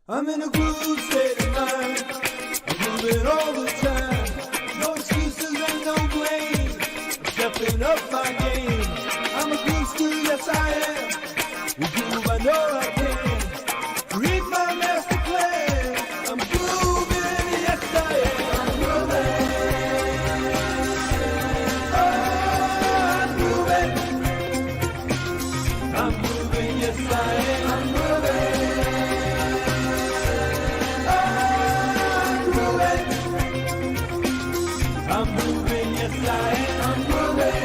I'm in a groove state of mind. I'm moving all the time. No excuses and no blame. I'm stepping up my game. I'm a groove stew, yes I am. With groove I know I can. Read my master plan. I'm grooving, yes I am. I'm grooving. Oh, I'm grooving, yes I am. I'm grooving. I'm moving, yes I am. I'm moving.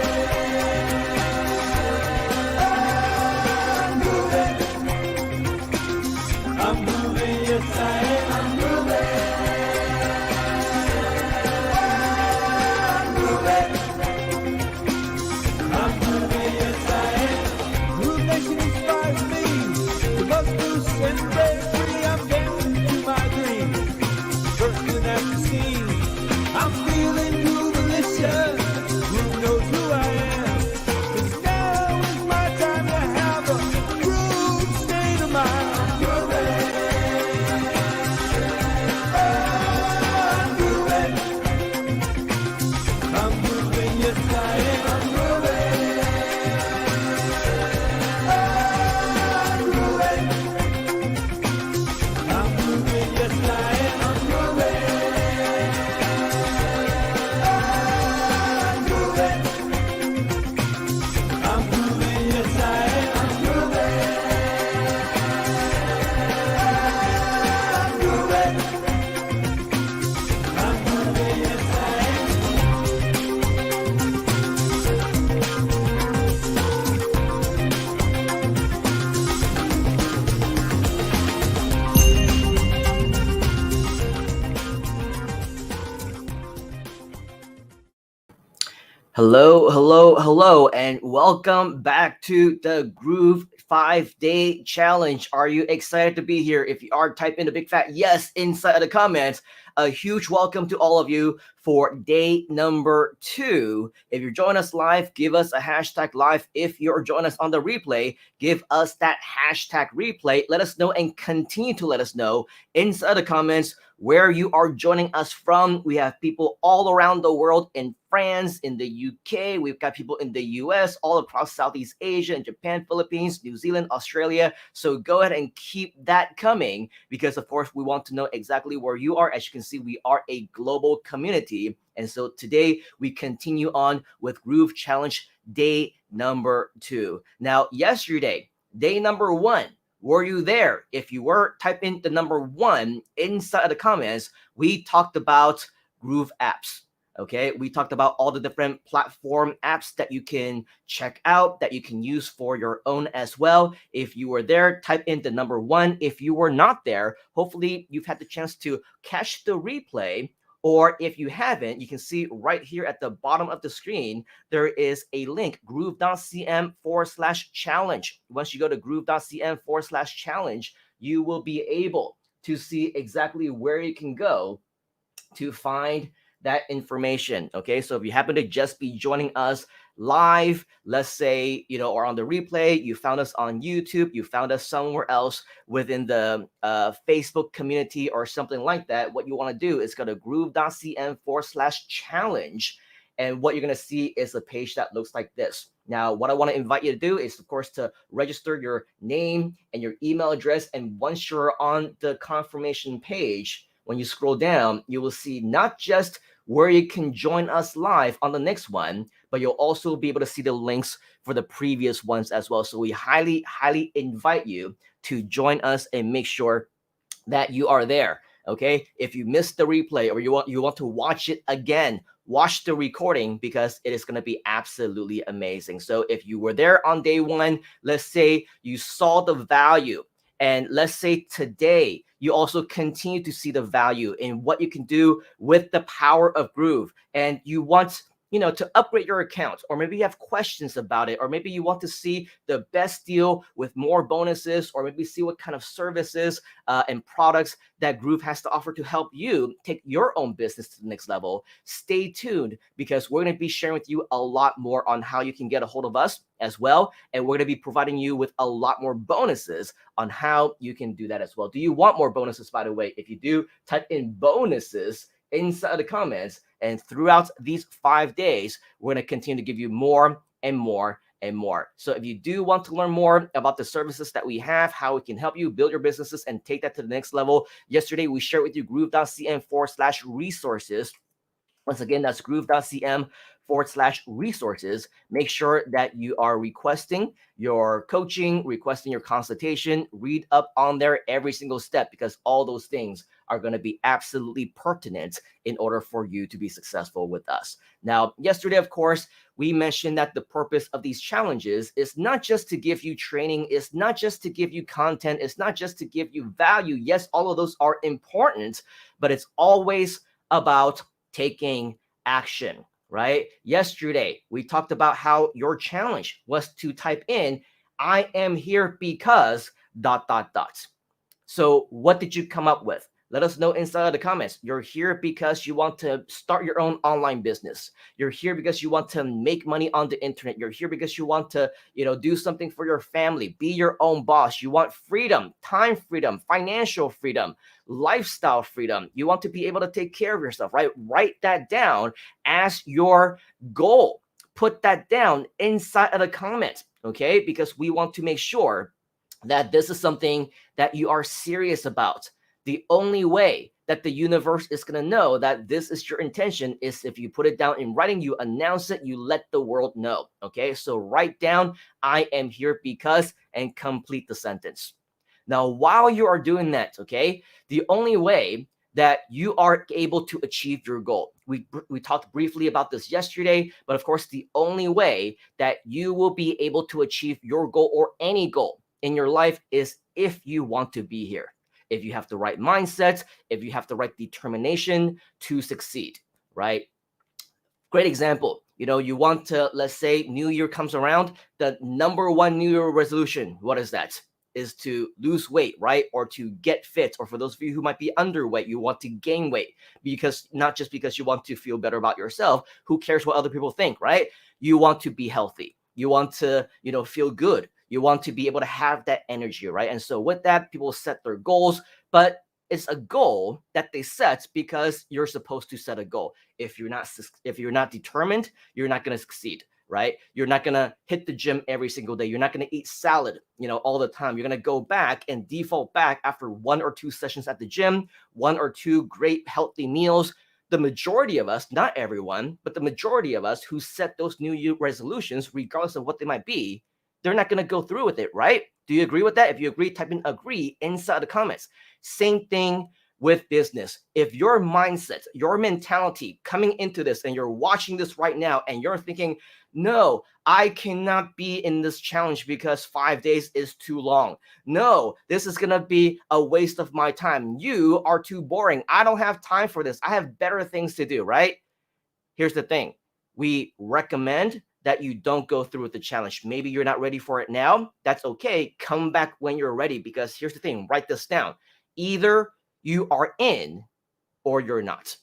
I'm moving, yes I am. I'm moving. I'm moving, yes I am. Groove Nation inspires me. The buzz boost and break free. I'm dancing to my dreams. Working at the scene. I'm feeling groove-alicious. Who knows who I am? 'Cause now is my time to have a groove state of mind. I'm grooving. I'm grooving. I'm grooving, yes I am. I'm grooving. I'm grooving. I'm grooving, yes I am. I'm grooving. I'm moving, yes I am. I'm moving. I'm moving. I'm moving, yes I am. Hello, and welcome back to the Groove 5-Day Challenge. Are you excited to be here? If you are, type in a big fat yes inside of the comments. A huge welcome to all of you for day number 2. If you're joining us live, give us a hashtag live. If you're joining us on the replay, give us that hashtag replay. Let us know and continue to let us know inside the comments where you are joining us from. We have people all around the world, in France, in the UK. We've got people in the US, all across Southeast Asia, in Japan, Philippines, New Zealand, Australia. So go ahead and keep that coming because, of course, we want to know exactly where you are. As you can see, we are a global community. And so today we continue on with Groove Challenge day number 2. Now, yesterday, day number 1, were you there? If you were, type in the number 1 inside the comments. We talked about Groove apps. Okay, we talked about all the different platform apps that you can check out, that you can use for your own as well. If you were there, type in the number 1. If you were not there, hopefully you've had the chance to catch the replay. Or if you haven't, you can see right here at the bottom of the screen, there is a link, groove.cm/challenge. Once you go to groove.cm/challenge, you will be able to see exactly where you can go to find that information. Okay, so if you happen to just be joining us live, let's say, or on the replay, you found us on YouTube, you found us somewhere else within the Facebook community or something like that, what you want to do is go to groove.cm/challenge. And what you're going to see is a page that looks like this. Now, what I want to invite you to do is, of course, to register your name and your email address. And once you're on the confirmation page, when you scroll down, you will see not just where you can join us live on the next one, but you'll also be able to see the links for the previous ones as well. So we highly, highly invite you to join us and make sure that you are there. Okay, if you missed the replay or you want to watch it again, watch the recording because it is going to be absolutely amazing. So if you were there on day 1, let's say you saw the value, and let's say today you also continue to see the value in what you can do with the power of Groove, and you want to upgrade your account, or maybe you have questions about it, or maybe you want to see the best deal with more bonuses, or maybe see what kind of services and products that Groove has to offer to help you take your own business to the next level, stay tuned, because we're going to be sharing with you a lot more on how you can get a hold of us as well. And we're going to be providing you with a lot more bonuses on how you can do that as well. Do you want more bonuses, by the way? If you do, type in bonuses inside the comments. And throughout these 5 days, we're going to continue to give you more and more and more. So if you do want to learn more about the services that we have, how we can help you build your businesses and take that to the next level, yesterday we shared with you groove.cm/resources. Once again, that's groove.cm/resources. Make sure that you are requesting your coaching, requesting your consultation, read up on there every single step, because all those things are going to be absolutely pertinent in order for you to be successful with us. Now, yesterday, of course, we mentioned that the purpose of these challenges is not just to give you training, it's not just to give you content, it's not just to give you value. Yes, all of those are important, but it's always about taking action, right? Yesterday, we talked about how your challenge was to type in, I am here because ... So what did you come up with? Let us know inside of the comments. You're here because you want to start your own online business. You're here because you want to make money on the internet. You're here because you want to, do something for your family, be your own boss. You want freedom, time freedom, financial freedom, lifestyle freedom. You want to be able to take care of yourself, right? Write that down as your goal. Put that down inside of the comments, okay? Because we want to make sure that this is something that you are serious about. The only way that the universe is going to know that this is your intention is if you put it down in writing, you announce it, you let the world know. Okay, so write down, I am here because, and complete the sentence. Now, while you are doing that, okay, the only way that you are able to achieve your goal, we talked briefly about this yesterday, but of course, the only way that you will be able to achieve your goal or any goal in your life is if you want to be here. If you have the right mindset, if you have the right determination to succeed, right? Great example. You want to, let's say New Year comes around, the number one New Year resolution, what is that? Is to lose weight, right? Or to get fit. Or for those of you who might be underweight, you want to gain weight, because not just because you want to feel better about yourself. Who cares what other people think, right? You want to be healthy. You want to, feel good. You want to be able to have that energy, right? And so with that, people set their goals, but it's a goal that they set because you're supposed to set a goal. If you're not determined, you're not going to succeed, right? You're not going to hit the gym every single day. You're not going to eat salad, all the time. You're going to go back and default back after 1 or 2 sessions at the gym, 1 or 2 great healthy meals. The majority of us, not everyone, but the majority of us who set those New Year resolutions, regardless of what they might be, they're not going to go through with it, right? Do you agree with that? If you agree, type in agree inside the comments. Same thing with business. If your mindset, your mentality coming into this, and you're watching this right now and you're thinking, no, I cannot be in this challenge because 5 days is too long. No, this is going to be a waste of my time. You are too boring. I don't have time for this. I have better things to do, right? Here's the thing. We recommend that you don't go through with the challenge. Maybe you're not ready for it now. That's okay. Come back when you're ready, because here's the thing. Write this down. Either you are in or you're not.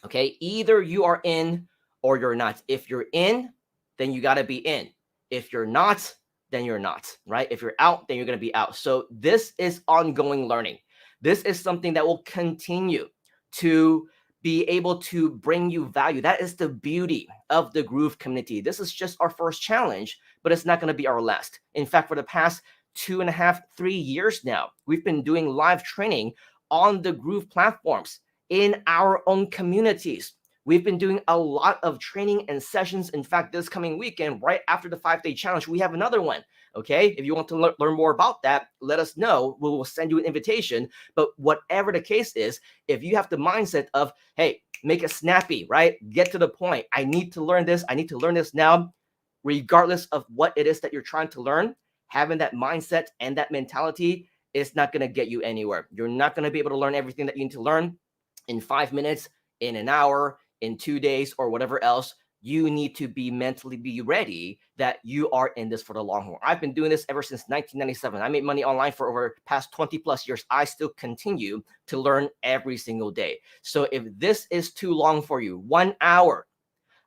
Okay? Either you are in or you're not. If you're in, then you got to be in. If you're not, then you're not, right? If you're out, then you're going to be out. So this is ongoing learning. This is something that will continue to be able to bring you value. That is the beauty of the Groove community. This is just our first challenge, but it's not going to be our last. In fact, for the past 2.5, 3 years now, we've been doing live training on the Groove platforms in our own communities. We've been doing a lot of training and sessions. In fact, this coming weekend, right after the 5-day challenge, we have another one. Okay, if you want to learn more about that, let us know. We will send you an invitation. But whatever the case is, if you have the mindset of, hey, make it snappy, right? Get to the point. I need to learn this. I need to learn this now. Regardless of what it is that you're trying to learn, having that mindset and that mentality is not going to get you anywhere. You're not going to be able to learn everything that you need to learn in 5 minutes, in an hour, in 2 days, or whatever else. you need to be ready that you are in this for the long haul. I've been doing this ever since 1997. I made money online for over past 20 plus years. I still continue to learn every single day. So if this is too long for you, 1 hour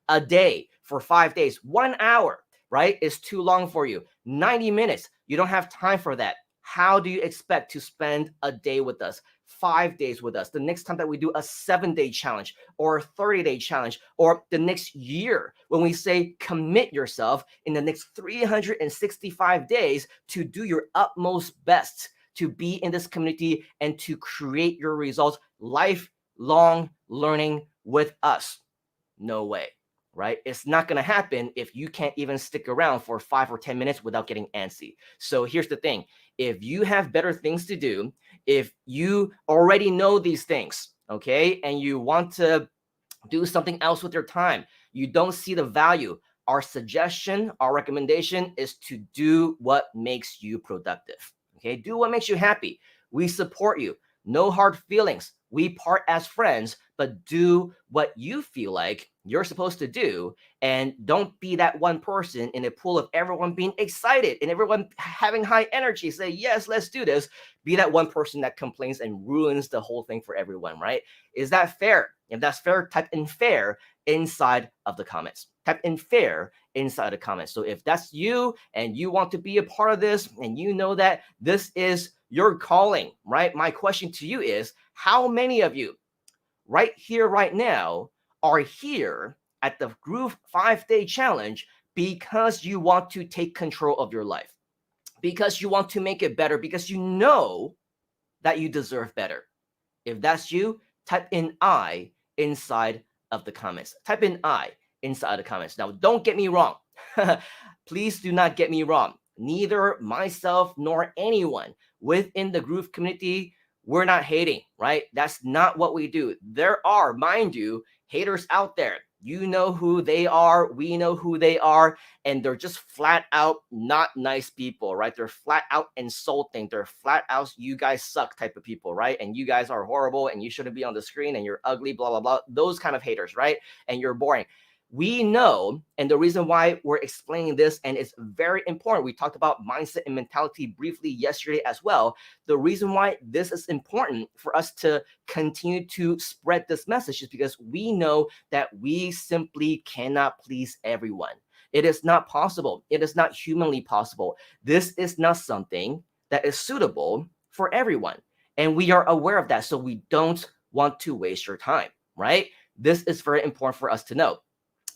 a day for 5 days, 1 hour, right, is too long for you. 90 minutes, you don't have time for that. How do you expect to spend a day with us, 5 days with us? The next time that we do a 7-day challenge or a 30-day challenge, or the next year, when we say commit yourself in the next 365 days to do your utmost best to be in this community and to create your results, lifelong learning with us. No way. Right? It's not going to happen if you can't even stick around for 5 or 10 minutes without getting antsy. So here's the thing. If you have better things to do, if you already know these things, okay, and you want to do something else with your time, you don't see the value, our suggestion, our recommendation is to do what makes you productive. Okay? Do what makes you happy. We support you. No hard feelings. We part as friends, but do what you feel like you're supposed to do, and don't be that one person in a pool of everyone being excited and everyone having high energy. Say, yes, let's do this. Be that one person that complains and ruins the whole thing for everyone, right? Is that fair? If that's fair, type in fair inside of the comments. Type in fair inside the comments. So if that's you and you want to be a part of this and you know that this is your calling, right? My question to you is, how many of you right here, right now, are here at the Groove 5-Day Challenge because you want to take control of your life, because you want to make it better, because you know that you deserve better? If that's you, type in I inside of the comments. Type in I inside the comments. Now, don't get me wrong. Please do not get me wrong. Neither myself nor anyone within the Groove community, we're not hating, right? That's not what we do. There are, mind you, haters out there. You know who they are. We know who they are. And they're just flat out not nice people, right? They're flat out insulting. They're flat out, you guys suck type of people, right? And you guys are horrible and you shouldn't be on the screen and you're ugly, blah, blah, blah. Those kind of haters, right? And you're boring. We know, and the reason why we're explaining this, and it's very important, we talked about mindset and mentality briefly yesterday as well. The reason why this is important for us to continue to spread this message is because we know that we simply cannot please everyone. It is not possible. It is not humanly possible. This is not something that is suitable for everyone. And we are aware of that. So we don't want to waste your time, right? This is very important for us to know.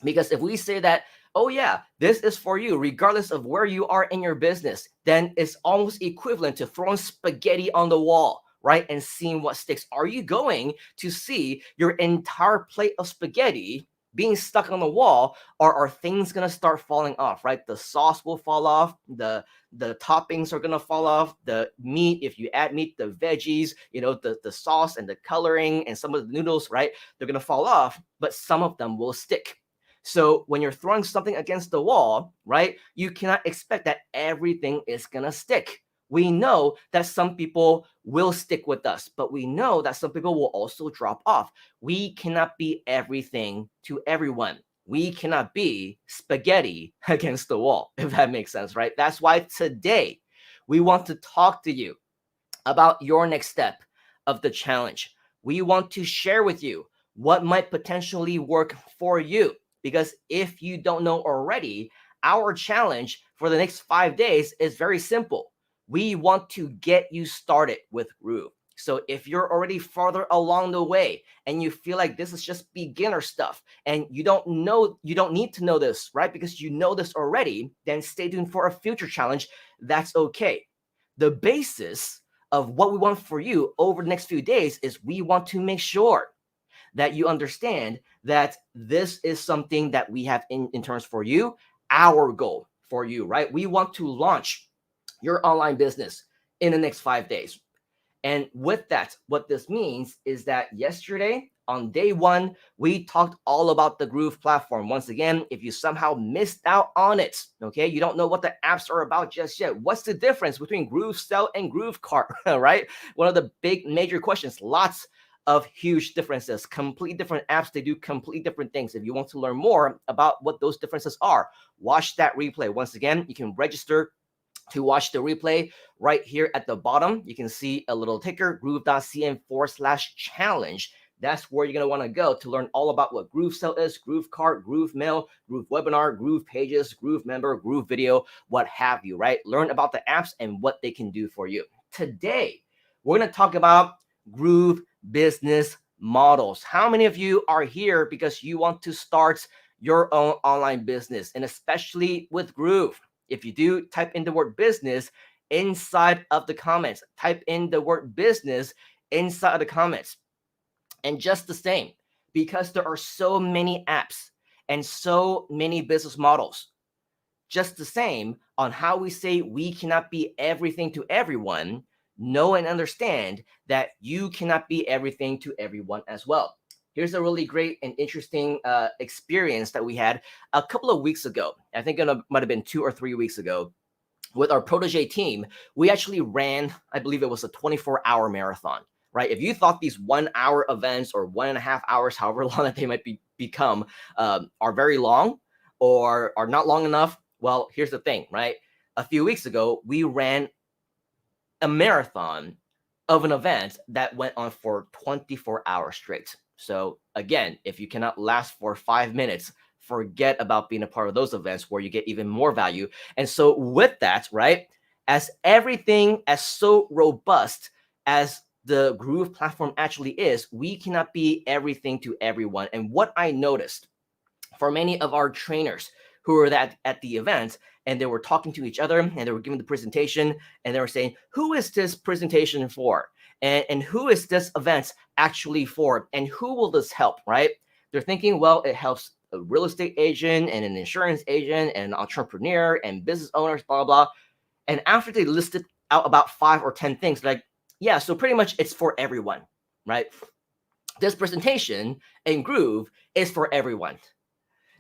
Because if we say that, oh yeah, this is for you, regardless of where you are in your business, then it's almost equivalent to throwing spaghetti on the wall, right? And seeing what sticks. Are you going to see your entire plate of spaghetti being stuck on the wall, or are things going to start falling off, right? The sauce will fall off, the toppings are going to fall off, the meat, if you add meat, the veggies, you know, the sauce and the coloring and some of the noodles, right? They're going to fall off, but some of them will stick. So when you're throwing something against the wall, right, you cannot expect that everything is going to stick. We know that some people will stick with us, but we know that some people will also drop off. We cannot be everything to everyone. We cannot be spaghetti against the wall, if that makes sense, right? That's why today we want to talk to you about your next step of the challenge. We want to share with you what might potentially work for you. Because if you don't know already, our challenge for the next 5 days is very simple. We want to get you started with Groove. So if you're already farther along the way and you feel like this is just beginner stuff and you don't need to know this, right? Because you know this already, then stay tuned for a future challenge. That's okay. The basis of what we want for you over the next few days is we want to make sure that you understand that this is something that we have in terms for you, our goal for you, right? We want to launch your online business in the next 5 days. And with that, what this means is that yesterday on day 1, we talked all about the Groove platform. Once again, if you somehow missed out on it, okay, you don't know what the apps are about just yet. What's the difference between Groove Sell and Groove Cart, right? One of the big major questions. Lots of huge differences, complete different apps. They do completely different things. If you want to learn more about what those differences are, watch that replay. Once again, you can register to watch the replay right here at the bottom. You can see a little ticker, groove.cn/challenge. That's where you're going to want to go to learn all about what Groove Sell is, Groove Cart, Groove Mail, Groove Webinar, Groove Pages, Groove Member, Groove Video, what have you, right? Learn about the apps and what they can do for you. Today, we're going to talk about Groove business models. How many of you are here because you want to start your own online business, and especially with Groove? If you do, type in the word business inside of the comments. Type in the word business inside of the comments. And just the same, because there are so many apps and so many business models, just the same on how we say we cannot be everything to everyone, know and understand that you cannot be everything to everyone as well. Here's a really great and interesting experience that we had a couple of weeks ago. I think it might have been 2 or 3 weeks ago. With our protege team, we actually ran, I believe it was a 24-hour marathon, right? If you thought these 1-hour events or 1.5 hours, however long that they might become, are very long or are not long enough, well, here's the thing, right? A few weeks ago, we ran a marathon of an event that went on for 24 hours straight. So again, if you cannot last for 5 minutes, forget about being a part of those events where you get even more value. And so with that, right, as everything as so robust as the Groove platform actually is, we cannot be everything to everyone. And what I noticed for many of our trainers who were at the event, and they were talking to each other, and they were giving the presentation, and they were saying, who is this presentation for? And who is this event actually for? And who will this help, right? They're thinking, well, it helps a real estate agent and an insurance agent and an entrepreneur and business owners, blah, blah, blah. And after they listed out about 5 or 10 things, like, yeah, so pretty much it's for everyone, right? This presentation in Groove is for everyone.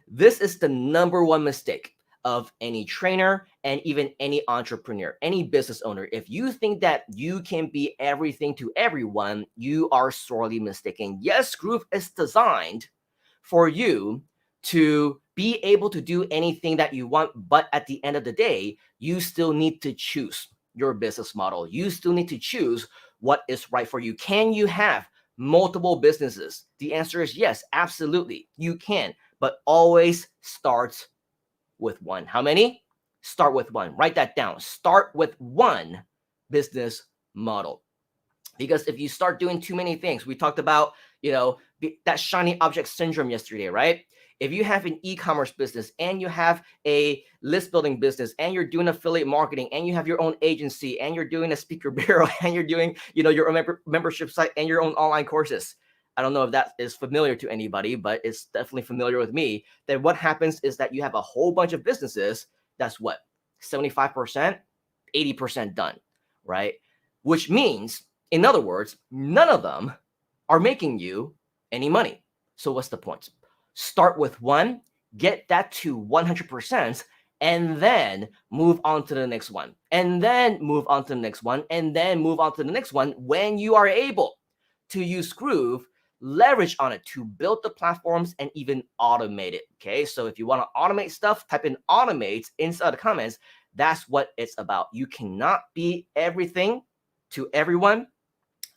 This is the number one mistake of any trainer and even any entrepreneur, any business owner. If you think that you can be everything to everyone, you are sorely mistaken. Yes, Groove is designed for you to be able to do anything that you want, but at the end of the day, you still need to choose your business model. You still need to choose what is right for you. Can you have multiple businesses? The answer is yes, absolutely, you can. But always start with one. How many? Start with one. Write that down. Start with one business model. Because if you start doing too many things, we talked about, that shiny object syndrome yesterday, right? If you have an e-commerce business and you have a list building business and you're doing affiliate marketing and you have your own agency and you're doing a speaker bureau and you're doing, your own membership site and your own online courses, I don't know if that is familiar to anybody, but it's definitely familiar with me. Then what happens is that you have a whole bunch of businesses. That's what, 75%, 80% done, right? Which means, in other words, none of them are making you any money. So what's the point? Start with one, get that to 100%, and then move on to the next one, and then move on to the next one, and then move on to the next one when you are able to use Groove, leverage on it to build the platforms and even automate it. Okay, so if you want to automate stuff, type in automate inside the comments. That's what it's about. You cannot be everything to everyone.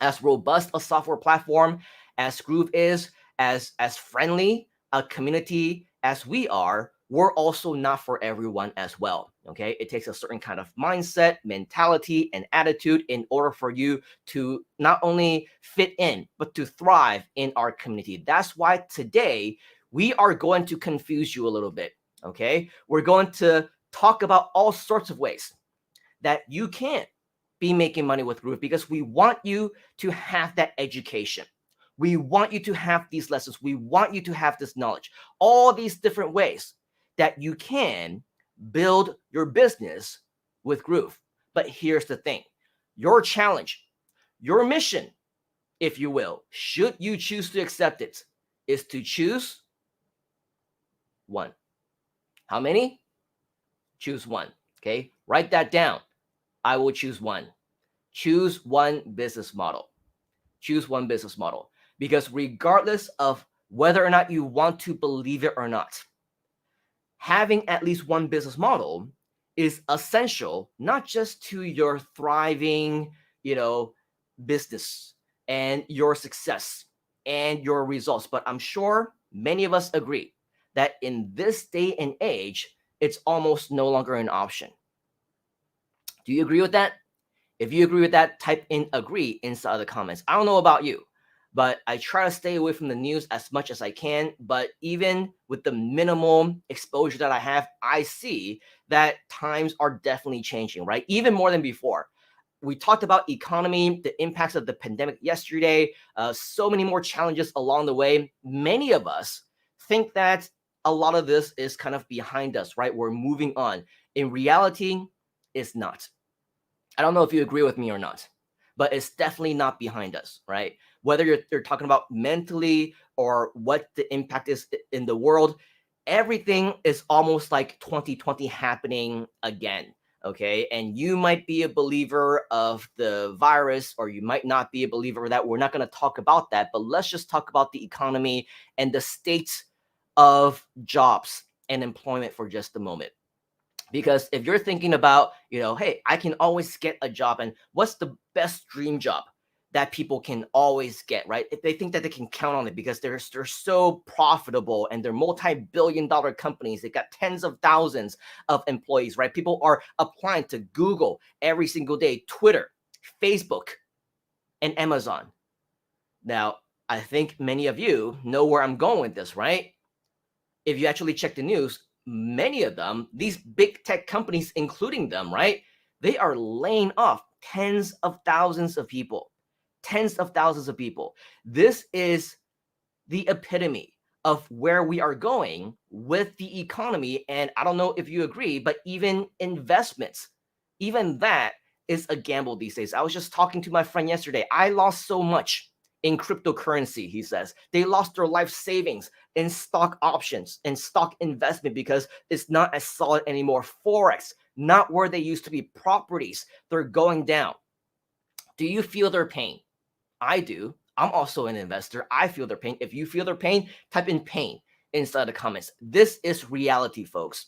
As robust a software platform as Groove is, as friendly a community as we are, we're also not for everyone as well. Okay, it takes a certain kind of mindset, mentality, and attitude in order for you to not only fit in, but to thrive in our community. That's why today we are going to confuse you a little bit. Okay, we're going to talk about all sorts of ways that you can be making money with Groove, because we want you to have that education. We want you to have these lessons. We want you to have this knowledge, all these different ways that you can build your business with Groove. But here's the thing, your challenge, your mission, if you will, should you choose to accept it, is to choose one. How many? Choose one. Okay, write that down. I will choose one. Choose one business model. Choose one business model. Because regardless of whether or not you want to believe it or not, having at least one business model is essential, not just to your thriving, business and your success and your results, but I'm sure many of us agree that in this day and age, it's almost no longer an option. Do you agree with that? If you agree with that, type in agree inside the comments. I don't know about you, but I try to stay away from the news as much as I can. But even with the minimal exposure that I have, I see that times are definitely changing, right? Even more than before. We talked about economy, the impacts of the pandemic yesterday, so many more challenges along the way. Many of us think that a lot of this is kind of behind us, right? We're moving on. In reality, it's not. I don't know if you agree with me or not, but it's definitely not behind us, right? Whether you're talking about mentally or what the impact is in the world, everything is almost like 2020 happening again. Okay. And you might be a believer of the virus, or you might not be a believer of that. We're not going to talk about that, but let's just talk about the economy and the state of jobs and employment for just a moment. Because if you're thinking about, hey, I can always get a job, and what's the best dream job that people can always get, right? If they think that they can count on it because they're so profitable and they're multi-billion-dollar companies, they got tens of thousands of employees, right? People are applying to Google every single day, Twitter, Facebook, and Amazon. Now, I think many of you know where I'm going with this, right? If you actually check the news, many of them, these big tech companies, including them, right? They are laying off tens of thousands of people. Tens of thousands of people. This is the epitome of where we are going with the economy. And I don't know if you agree, but even investments, even that is a gamble these days. I was just talking to my friend yesterday. I lost so much in cryptocurrency, he says. They lost their life savings in stock options and stock investment because it's not as solid anymore. Forex, not where they used to be. Properties, they're going down. Do you feel their pain? I do. I'm also an investor. I feel their pain. If you feel their pain, type in pain inside the comments. This is reality, folks.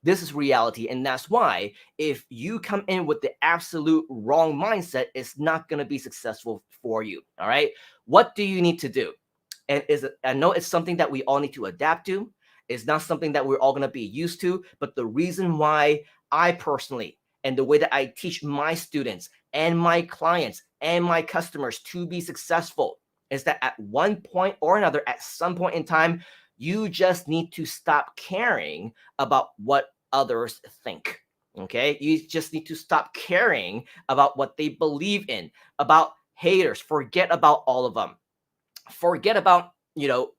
This is reality. And that's why if you come in with the absolute wrong mindset, it's not going to be successful for you. All right. What do you need to do? And I know it's something that we all need to adapt to. It's not something that we're all going to be used to. But the reason why I personally, and the way that I teach my students and my clients and my customers to be successful, is that at one point or another, at some point in time, you just need to stop caring about what others think. Okay. You just need to stop caring about what they believe in, about haters. Forget about all of them. Forget about,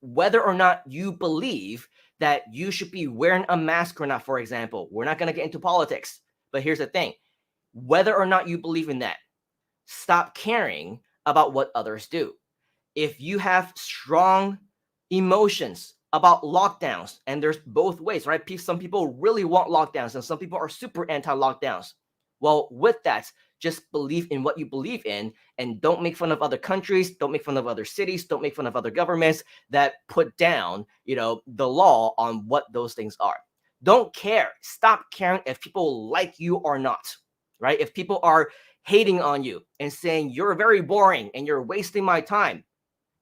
whether or not you believe that you should be wearing a mask or not, for example. We're not going to get into politics, but here's the thing. Whether or not you believe in that, stop caring about what others do. If you have strong emotions about lockdowns, and there's both ways, right? Some people really want lockdowns and some people are super anti-lockdowns. Well, with that, just believe in what you believe in and don't make fun of other countries, don't make fun of other cities, don't make fun of other governments that put down, the law on what those things are. Don't care. Stop caring if people like you or not, right? If people are hating on you and saying you're very boring and you're wasting my time,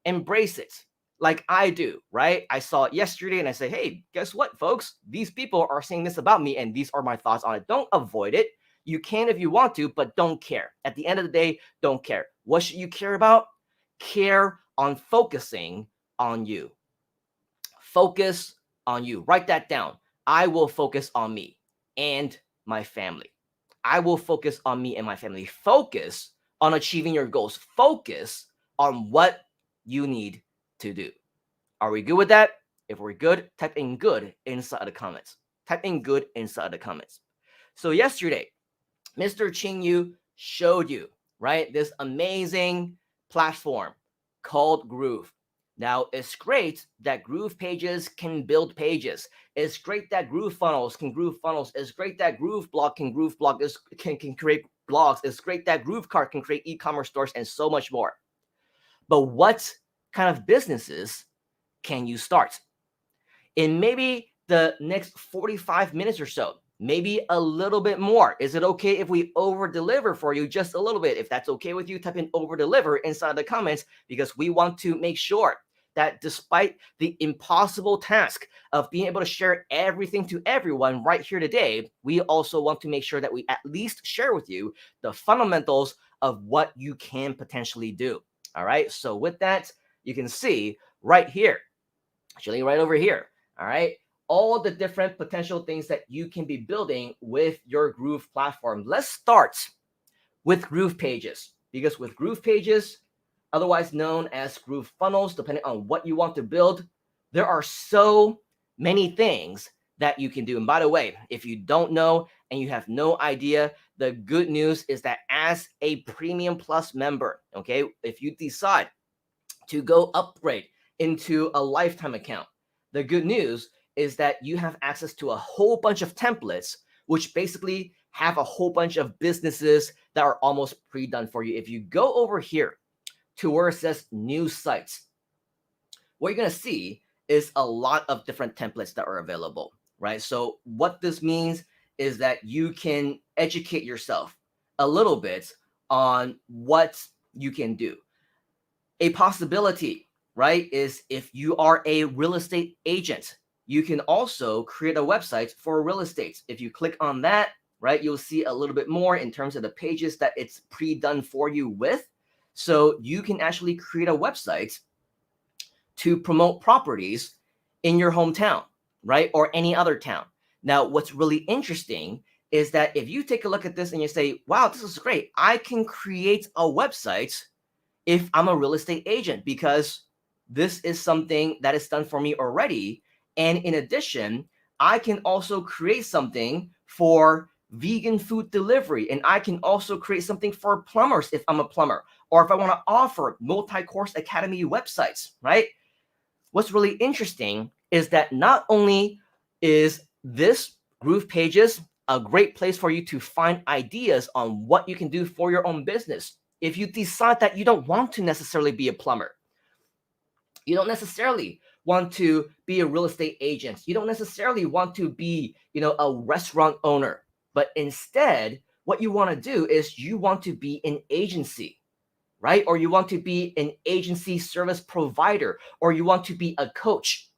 embrace it like I do, right? I saw it yesterday and I say, hey, guess what, folks? These people are saying this about me and these are my thoughts on it. Don't avoid it. You can if you want to, but don't care. At the end of the day, don't care. What should you care about? Care on focusing on you. Focus on you. Write that down. I will focus on me and my family. I will focus on me and my family. Focus on achieving your goals. Focus on what you need to do. Are we good with that? If we're good, type in good inside the comments. Type in good inside the comments. So yesterday, Mr. Ching Yu showed you, right, this amazing platform called Groove. Now, it's great that Groove pages can build pages. It's great that Groove funnels can groove funnels. It's great that Groove blog can groove blog. Can create blogs. It's great that Groove cart can create e-commerce stores and so much more. But what kind of businesses can you start? In maybe the next 45 minutes or so, maybe a little bit more. Is it okay if we over deliver for you just a little bit? If that's okay with you, type in over deliver inside the comments, because we want to make sure that despite the impossible task of being able to share everything to everyone right here today, we also want to make sure that we at least share with you the fundamentals of what you can potentially do. All right. So with that, you can see right here, actually right over here. All right. All the different potential things that you can be building with your Groove platform. Let's start with Groove Pages, because with Groove Pages, otherwise known as Groove Funnels, depending on what you want to build, there are so many things that you can do. And by the way, if you don't know and you have no idea, the good news is that as a Premium Plus member, okay, if you decide to go upgrade into a lifetime account, the good news is that you have access to a whole bunch of templates, which basically have a whole bunch of businesses that are almost pre-done for you. If you go over here to where it says new sites, what you're going to see is a lot of different templates that are available, right? So what this means is that you can educate yourself a little bit on what you can do. A possibility, right, is if you are a real estate agent, you can also create a website for real estate. If you click on that, right, you'll see a little bit more in terms of the pages that it's pre-done for you with. So you can actually create a website to promote properties in your hometown, right, or any other town. Now, what's really interesting is that if you take a look at this and you say, wow, this is great, I can create a website if I'm a real estate agent, because this is something that is done for me already. And in addition, I can also create something for vegan food delivery. And I can also create something for plumbers if I'm a plumber, or if I want to offer multi-course academy websites, right? What's really interesting is that not only is this Groove Pages a great place for you to find ideas on what you can do for your own business. If you decide that you don't want to necessarily be a plumber, you don't necessarily want to be a real estate agent, you don't necessarily want to be, a restaurant owner, but instead, what you want to do is you want to be an agency, right? Or you want to be an agency service provider, or you want to be a coach.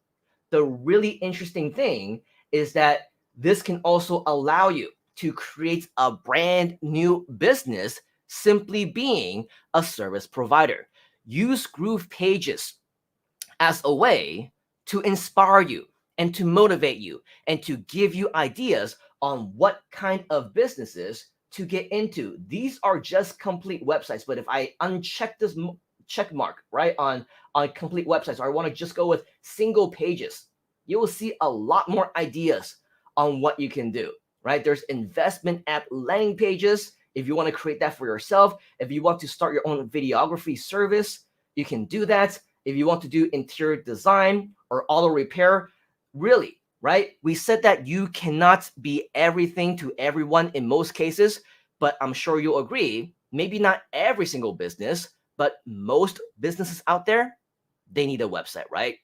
The really interesting thing is that this can also allow you to create a brand new business simply being a service provider. Use Groove Pages as a way to inspire you and to motivate you and to give you ideas on what kind of businesses to get into. These are just complete websites, but if I uncheck this check mark, right, on complete websites, or I want to just go with single pages, you will see a lot more ideas on what you can do, right? There's investment app landing pages. If you want to create that for yourself, if you want to start your own videography service, you can do that. If you want to do interior design or auto repair, really, right? We said that you cannot be everything to everyone in most cases, but I'm sure you'll agree, maybe not every single business, but most businesses out there, they need a website, right?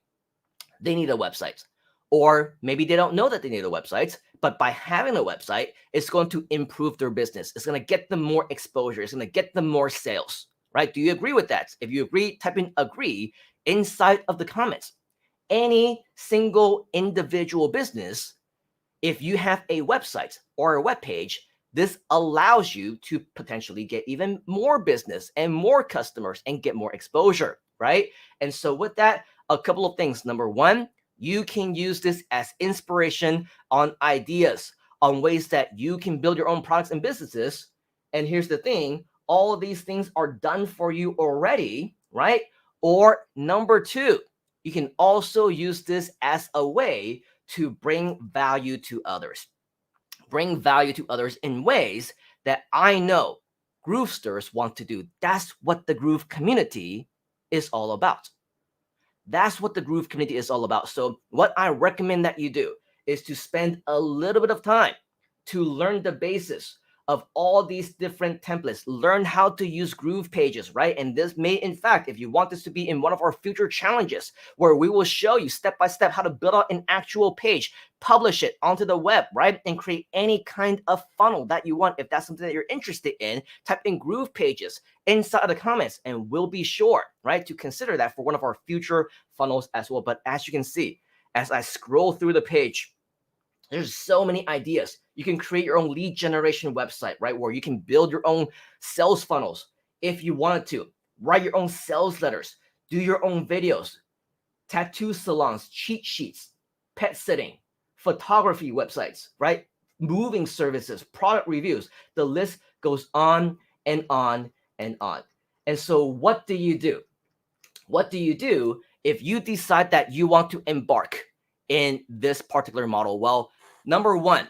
They need a website. Or maybe they don't know that they need a website, but by having a website, it's going to improve their business. It's going to get them more exposure. It's going to get them more sales, right? Do you agree with that? If you agree, type in agree inside of the comments. Any single individual business, if you have a website or a web page, this allows you to potentially get even more business and more customers and get more exposure, right? And so with that, a couple of things. Number one, you can use this as inspiration on ideas, on ways that you can build your own products and businesses. And here's the thing, all of these things are done for you already, right? Or number two, you can also use this as a way to bring value to others. Bring value to others in ways that I know Groovesters want to do. That's what the Groove community is all about. That's what the Groove community is all about. So what I recommend that you do is to spend a little bit of time to learn the basis of all these different templates. Learn how to use Groove pages, right? And this may, in fact, if you want this to be in one of our future challenges, where we will show you step by step how to build out an actual page, publish it onto the web, right? And create any kind of funnel that you want. If that's something that you're interested in, type in Groove pages inside of the comments, and we'll be sure, right, to consider that for one of our future funnels as well. But as you can see, as I scroll through the page, there's so many ideas. You can create your own lead generation website, right? Where you can build your own sales funnels if you wanted to, write your own sales letters, do your own videos, tattoo salons, cheat sheets, pet sitting, photography websites, right? Moving services, product reviews. The list goes on and on and on. And so what do you do? What do you do if you decide that you want to embark in this particular model? Well, number one,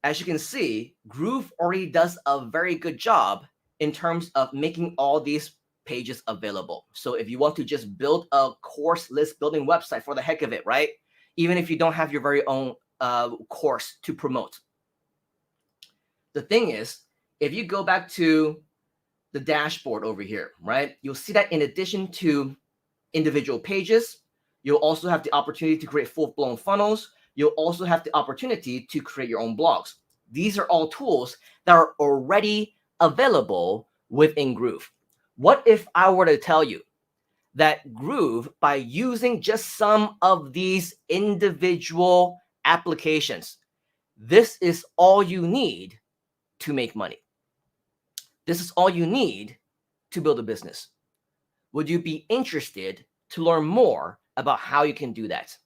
as you can see, Groove already does a very good job in terms of making all these pages available. So if you want to just build a course list building website for the heck of it, right? Even if you don't have your very own course to promote. The thing is, if you go back to the dashboard over here, right? You'll see that in addition to individual pages, you'll also have the opportunity to create full-blown funnels. You'll also have the opportunity to create your own blogs. These are all tools that are already available within Groove. What if I were to tell you that Groove, by using just some of these individual applications, this is all you need to make money? This is all you need to build a business. Would you be interested to learn more about how you can do that?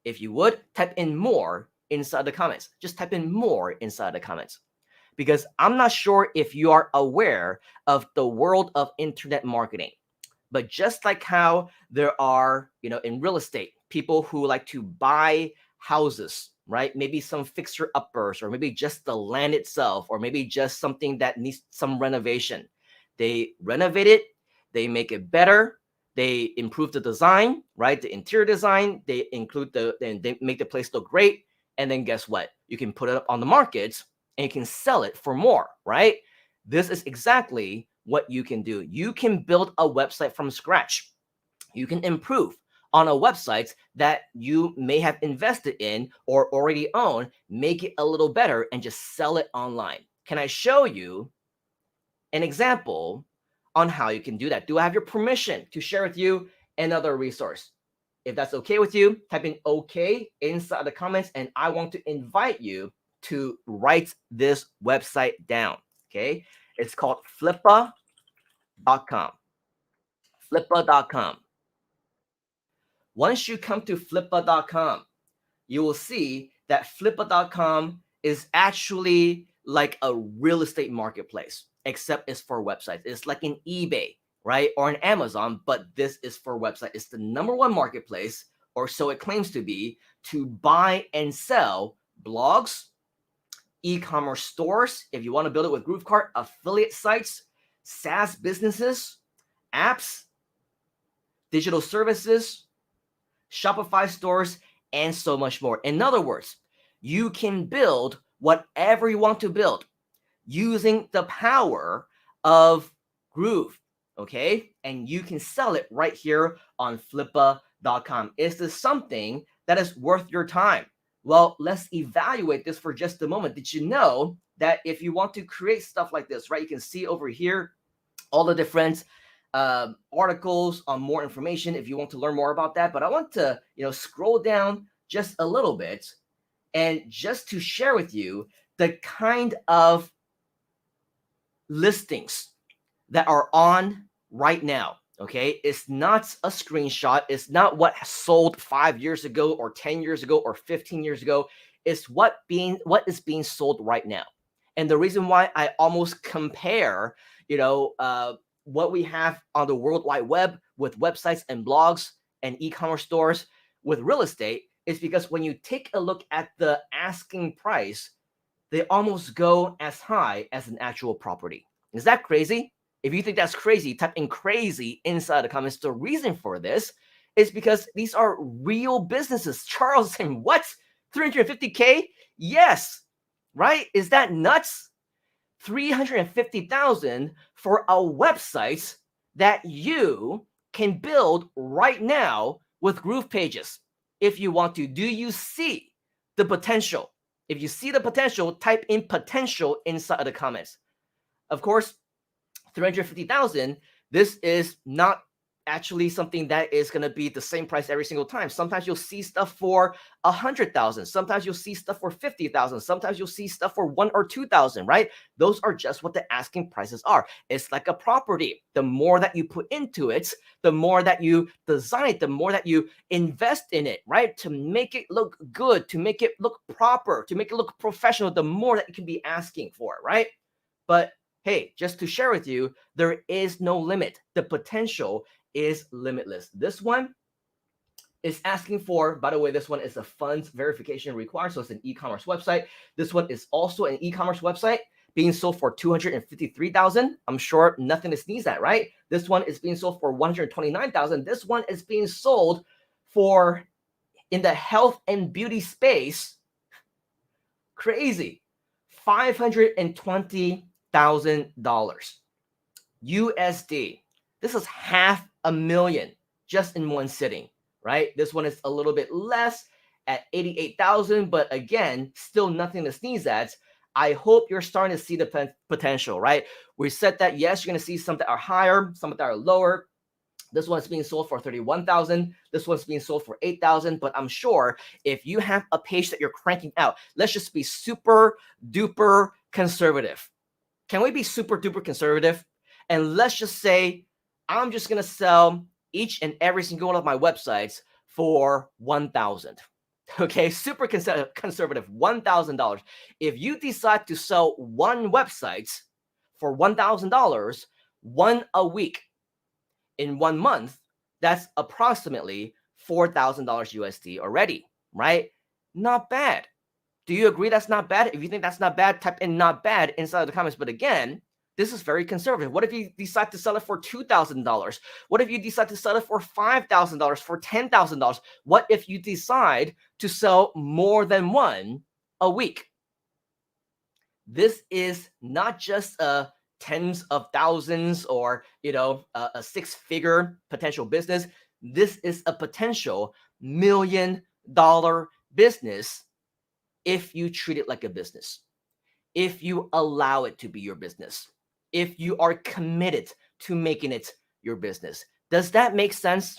If you would, type in more inside the comments. Just type in more inside the comments. Because I'm not sure if you are aware of the world of internet marketing. But just like how there are, in real estate, people who like to buy houses, right? Maybe some fixer-uppers, or maybe just the land itself, or maybe just something that needs some renovation. They renovate it, they make it better, they improve the design, right? The interior design, they make the place look great. And then guess what? You can put it up on the markets and you can sell it for more, right? This is exactly what you can do. You can build a website from scratch. You can improve on a website that you may have invested in or already own, make it a little better and just sell it online. Can I show you an example on how you can do that? Do I have your permission to share with you another resource? If that's okay with you, type in OK inside the comments, and I want to invite you to write this website down. Okay, it's called flippa.com. Flippa.com. Once you come to flippa.com, you will see that flippa.com is actually like a real estate marketplace, except it's for websites. It's like an eBay, right? Or an Amazon, but this is for website. It's the #1 marketplace, or so it claims to be, to buy and sell blogs, e-commerce stores, if you want to build it with GrooveCart, affiliate sites, SaaS businesses, apps, digital services, Shopify stores, and so much more. In other words, you can build whatever you want to build using the power of Groove, okay? And you can sell it right here on flippa.com. Is this something that is worth your time? Well, let's evaluate this for just a moment. Did you know that if you want to create stuff like this, right, you can see over here all the different articles on more information if you want to learn more about that. But I want to, scroll down just a little bit and just to share with you the kind of listings that are on right now. Okay, it's not a screenshot. It's not what sold 5 years ago or 10 years ago or 15 years ago. It's what is being sold right now. And the reason why I almost compare, what we have on the World Wide Web with websites and blogs and e-commerce stores with real estate is because when you take a look at the asking price, they almost go as high as an actual property. Is that crazy? If you think that's crazy, type in crazy inside the comments. The reason for this is because these are real businesses. Charles is saying, what? 350K? Yes. Right? Is that nuts? $350,000 for a website that you can build right now with Groove Pages. If you want to, do you see the potential? If you see the potential, type in potential inside of the comments. Of course, 350,000, this is not actually something that is going to be the same price every single time. Sometimes you'll see stuff for 100,000. Sometimes you'll see stuff for 50,000. Sometimes you'll see stuff for 1 or 2,000, right? Those are just what the asking prices are. It's like a property. The more that you put into it, the more that you design it, the more that you invest in it, right? To make it look good, to make it look proper, to make it look professional, the more that you can be asking for, right? But hey, just to share with you, there is no limit. The potential is limitless. This one is asking for, by the way, this one is a funds verification required, so it's an e-commerce website. This one is also an e-commerce website being sold for $253,000. I'm sure nothing to sneeze at, right? This one is being sold for $129,000. This one is being sold for, in the health and beauty space, crazy, $520,000 USD. This is $500,000 just in one sitting, right? This one is a little bit less at 88,000, but again, still nothing to sneeze at. I hope you're starting to see the potential, right? We said that, yes, you're going to see some that are higher, some that are lower. This one's being sold for 31,000. This one's being sold for 8,000. But I'm sure if you have a page that you're cranking out, let's just be super duper conservative. Can we be super duper conservative? And let's just say I'm just going to sell each and every single one of my websites for $1,000. Okay, super conservative, $1,000. If you decide to sell one website for $1,000, one a week, in 1 month, that's approximately $4,000 USD already, right? Not bad. Do you agree that's not bad? If you think that's not bad, type in not bad inside of the comments. But again, this is very conservative. What if you decide to sell it for $2,000? What if you decide to sell it for $5,000, for $10,000? What if you decide to sell more than one a week? This is not just a tens of thousands or, a six-figure potential business. This is a potential $1 million business if you treat it like a business, if you allow it to be your business, if you are committed to making it your business. Does that make sense?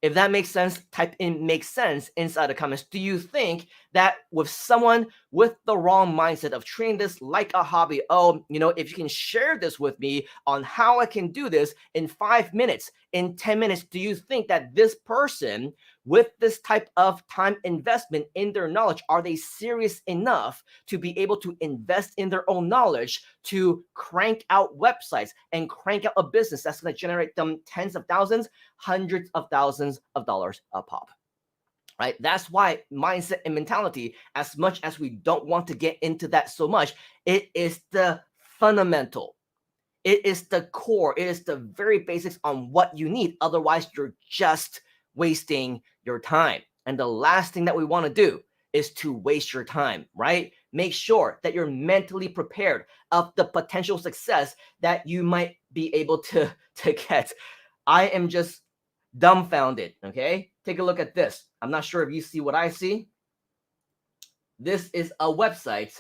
If that makes sense, type in makes sense inside the comments. Do you think that with someone with the wrong mindset of treating this like a hobby, if you can share this with me on how I can do this in 5 minutes, in 10 minutes, do you think that this person with this type of time investment in their knowledge, are they serious enough to be able to invest in their own knowledge to crank out websites and crank out a business that's going to generate them tens of thousands, hundreds of thousands of dollars a pop? Right? That's why mindset and mentality, as much as we don't want to get into that so much, it is the fundamental. It is the core. It is the very basics on what you need. Otherwise, you're just wasting your time. And the last thing that we want to do is to waste your time, right? Make sure that you're mentally prepared of the potential success that you might be able to get. I am just dumbfounded, okay? Take a look at this. I'm not sure if you see what I see. This is a website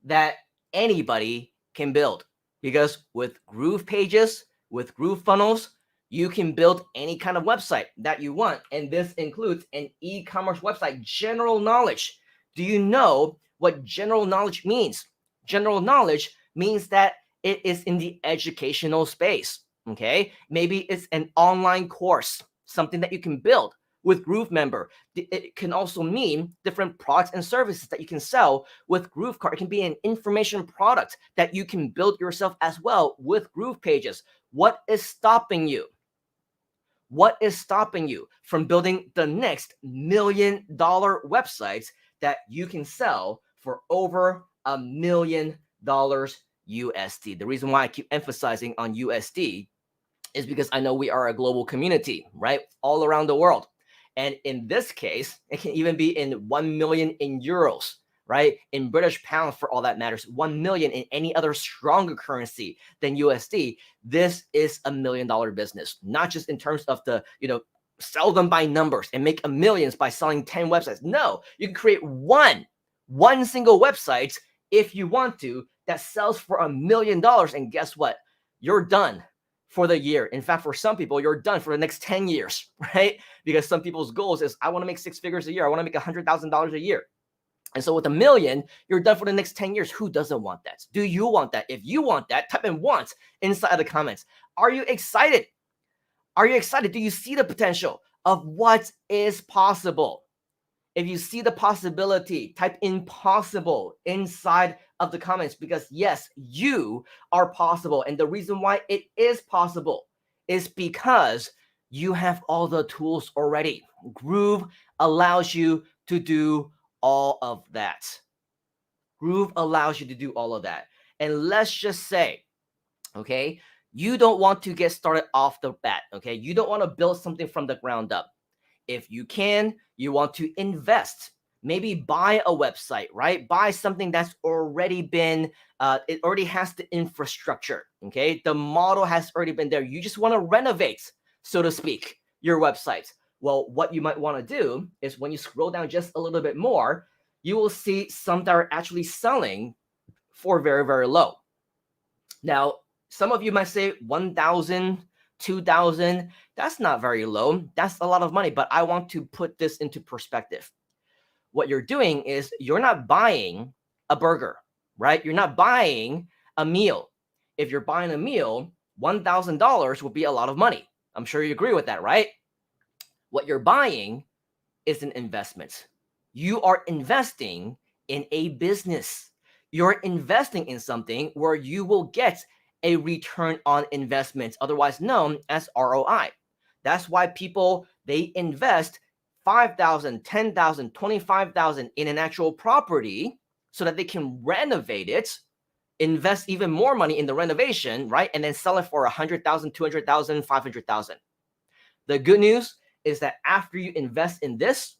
that anybody can build, because with Groove Pages, with Groove Funnels, you can build any kind of website that you want. And this includes an e-commerce website. General knowledge. Do you know what general knowledge means? General knowledge means that it is in the educational space. Okay, maybe it's an online course, something that you can build with Groove Member. It can also mean different products and services that you can sell with Groove Cart. It can be an information product that you can build yourself as well with Groove Pages. What is stopping you? What is stopping you from building the next $1 million websites that you can sell for over $1 million USD? The reason why I keep emphasizing on USD is because I know we are a global community, right? All around the world. And in this case, it can even be in 1 million in euros. right? In British pounds, for all that matters, 1 million in any other stronger currency than USD, this is $1 million business, not just in terms of the, sell them by numbers and make millions by selling 10 websites. No, you can create one single website if you want to that sells for $1 million. And guess what? You're done for the year. In fact, for some people, you're done for the next 10 years, right? Because some people's goals is, I want to make 6 figures a year. I want to make $100,000 a year. And so with $1 million, you're done for the next 10 years. Who doesn't want that? Do you want that? If you want that, type in "want" inside of the comments. Are you excited? Are you excited? Do you see the potential of what is possible? If you see the possibility, type in "possible" inside of the comments, because yes, you are possible. And the reason why it is possible is because you have all the tools already. Groove allows you to do all of that. Groove allows you to do all of that. And let's just say, okay, you don't want to get started off the bat, okay? You don't want to build something from the ground up. If you can, you want to invest. Maybe buy a website, right? Buy something that's already been, it already has the infrastructure, okay? The model has already been there. You just want to renovate, so to speak, your website. Well, what you might want to do is when you scroll down just a little bit more, you will see some that are actually selling for very, very low. Now, some of you might say 1,000, 2,000, that's not very low. That's a lot of money, but I want to put this into perspective. What you're doing is you're not buying a burger, right? You're not buying a meal. If you're buying a meal, $1,000 would be a lot of money. I'm sure you agree with that, right? What you're buying is an investment. You are investing in a business. You're investing in something where you will get a return on investment, otherwise known as ROI. That's why people, they invest $5,000, $10,000, $25,000 in an actual property so that they can renovate it, invest even more money in the renovation, right? And then sell it for $100,000, $200,000, $500,000. The good news is that after you invest in this,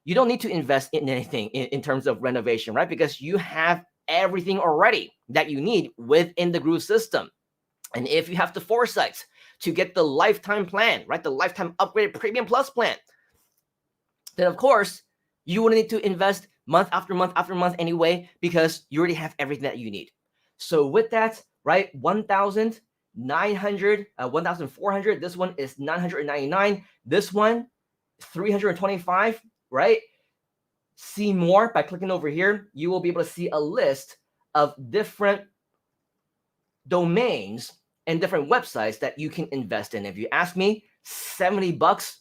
you don't need to invest in anything in terms of renovation, right? Because you have everything already that you need within the Groove system. And if you have the foresight to get the lifetime plan, right? The lifetime upgraded premium plus plan, then of course you wouldn't need to invest month after month after month anyway, because you already have everything that you need. So with that, right, 1,900, 1,400, this one is 999, this one 325, right? See more by clicking over here. You will be able to see a list of different domains and different websites that you can invest in. If you ask me, $70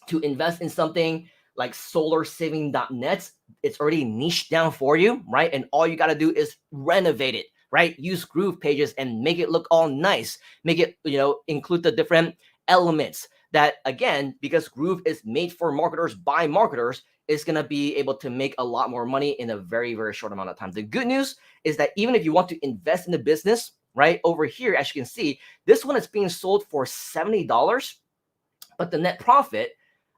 to invest in something like solarsaving.net, it's already niched down for you, right? And all you got to do is renovate it, right? Use Groove pages and make it look all nice. Make it, include the different elements that, again, because Groove is made for marketers by marketers, is going to be able to make a lot more money in a very, very short amount of time. The good news is that even if you want to invest in the business, right, over here, as you can see, this one is being sold for $70, but the net profit,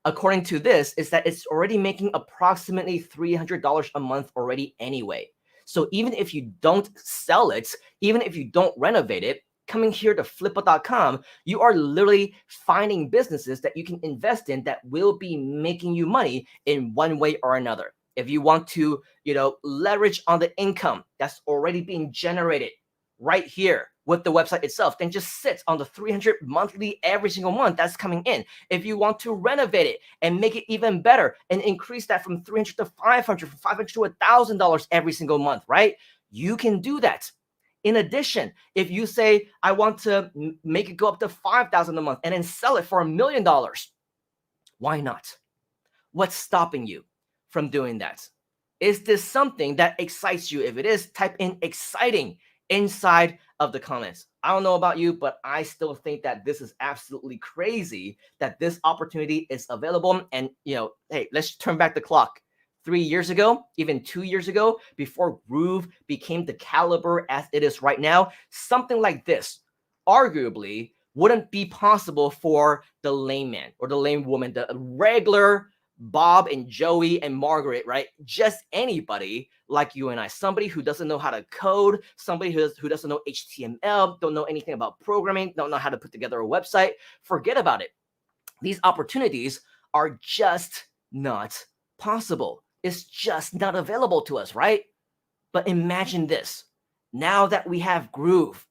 according to this, is that it's already making approximately $300 a month already anyway. So even if you don't sell it, even if you don't renovate it, coming here to flippa.com, you are literally finding businesses that you can invest in that will be making you money in one way or another. If you want to, leverage on the income that's already being generated right here with the website itself, then just sit on the 300 monthly every single month that's coming in. If you want to renovate it and make it even better and increase that from 300 to 500, from 500 to $1,000 every single month, right? You can do that. In addition, if you say, I want to make it go up to $5,000 a month and then sell it for $1 million, why not? What's stopping you from doing that? Is this something that excites you? If it is, type in "exciting" inside of the comments. I don't know about you, but I still think that this is absolutely crazy that this opportunity is available. And, hey, let's turn back the clock. 3 years ago, even 2 years ago, before Groove became the caliber as it is right now, something like this arguably wouldn't be possible for the layman or the laywoman, the regular Bob and Joey and Margaret, right? Just anybody like you and I, somebody who doesn't know how to code, somebody who doesn't know HTML, don't know anything about programming, don't know how to put together a website. Forget about it. These opportunities are just not possible. It's just not available to us, right? But imagine this. Now that we have Groove,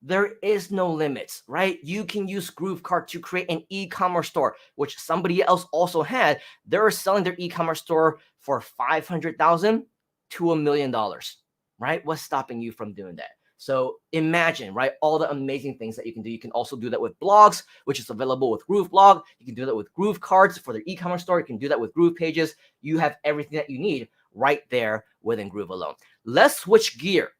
there is no limits, right? You can use Groove Cart to create an e-commerce store, which somebody else also had. They're selling their e-commerce store for $500,000 to $1 million, right? What's stopping you from doing that? So imagine, right, all the amazing things that you can do. You can also do that with blogs, which is available with Groove Blog. You can do that with Groove Cards for their e-commerce store. You can do that with Groove Pages. You have everything that you need right there within Groove alone. Let's switch gear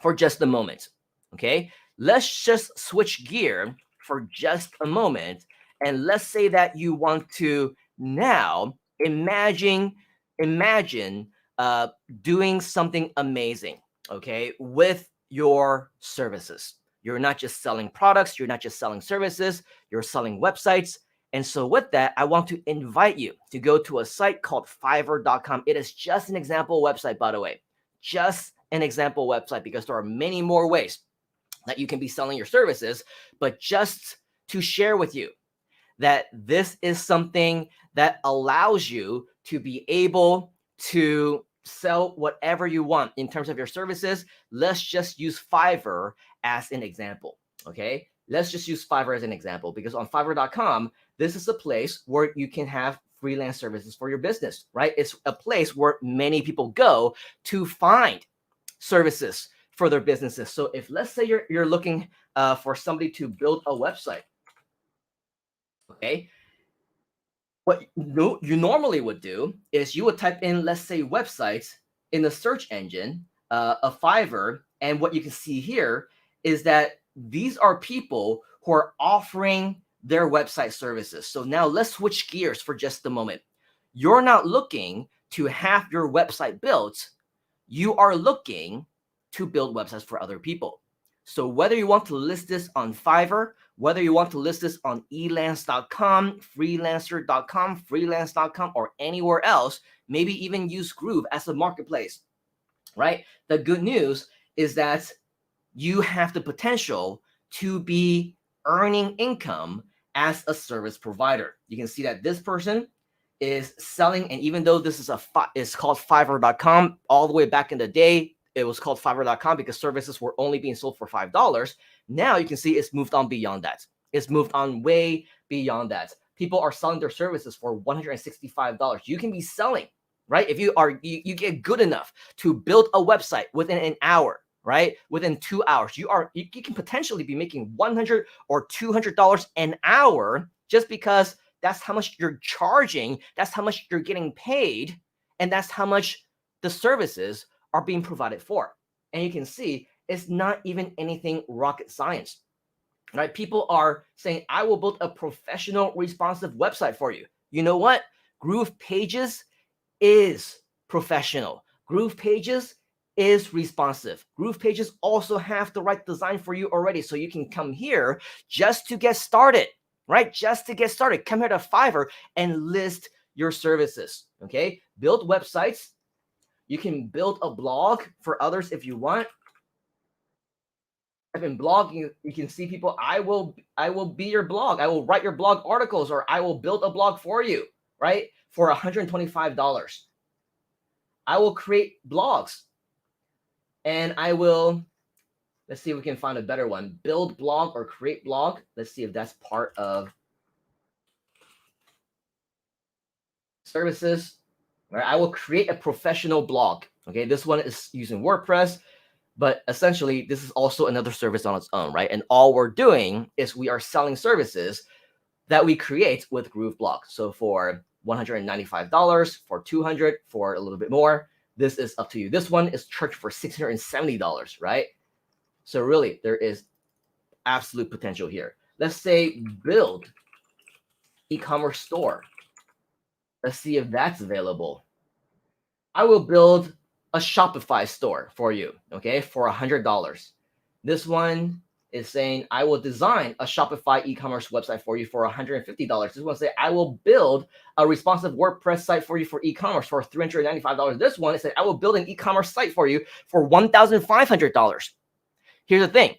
for just a moment, okay? Let's just switch gear for just a moment, and let's say that you want to now imagine doing something amazing, okay, with your services. You're not just selling products, you're not just selling services, you're selling websites. And so with that, I want to invite you to go to a site called Fiverr.com. It is just an example website, by the way, just an example website, because there are many more ways that you can be selling your services. But just to share with you that this is something that allows you to be able to sell whatever you want in terms of your services. Let's just use Fiverr as an example, okay? Let's just use Fiverr as an example, because on Fiverr.com, this is a place where you can have freelance services for your business, right? It's a place where many people go to find services for their businesses. So if, let's say, you're looking for somebody to build a website, okay, what you normally would do is you would type in, let's say, websites in the search engine of Fiverr, and what you can see here is that these are people who are offering their website services. So now let's switch gears for just a moment. You're not looking to have your website built. You are looking to build websites for other people. So whether you want to list this on Fiverr, whether you want to list this on elance.com, freelance.com, or anywhere else, maybe even use Groove as a marketplace, right? The good news is that you have the potential to be earning income as a service provider. You can see that this person is selling, and even though this is it's called Fiverr.com, all the way back in the day, it was called Fiverr.com because services were only being sold for $5. Now you can see it's moved on beyond that. It's moved on way beyond that. People are selling their services for $165. You can be selling, right? If you get good enough to build a website within an hour, right? Within 2 hours, you can potentially be making $100 or $200 an hour, just because that's how much you're charging, that's how much you're getting paid, and that's how much the services are being provided for. And you can see it's not even anything rocket science, right? People are saying, I will build a professional responsive website for you. You know what? Groove Pages is professional. Groove Pages is responsive. Groove Pages also have the right design for you already. So you can come here just to get started, right? Just to get started. Come here to Fiverr and list your services, okay? Build websites. You can build a blog for others if you want. I've been blogging. You can see people, I will be your blog. I will write your blog articles, or I will build a blog for you, right? For $125. I will create blogs, and I will, let's see if we can find a better one. Build blog or create blog. Let's see if that's part of services. Right? I will create a professional blog. Okay, this one is using WordPress, but essentially this is also another service on its own, right? And all we're doing is we are selling services that we create with Groove Blog. So for $195, for $200, for a little bit more, this is up to you. This one is charged for $670, right? So really, there is absolute potential here. Let's say build e-commerce store. Let's see if that's available. I will build a Shopify store for you, okay, for $100. This one is saying, I will design a Shopify e-commerce website for you for $150. This one say, I will build a responsive WordPress site for you for e-commerce for $395. This one is saying, I will build an e-commerce site for you for $1,500. Here's the thing.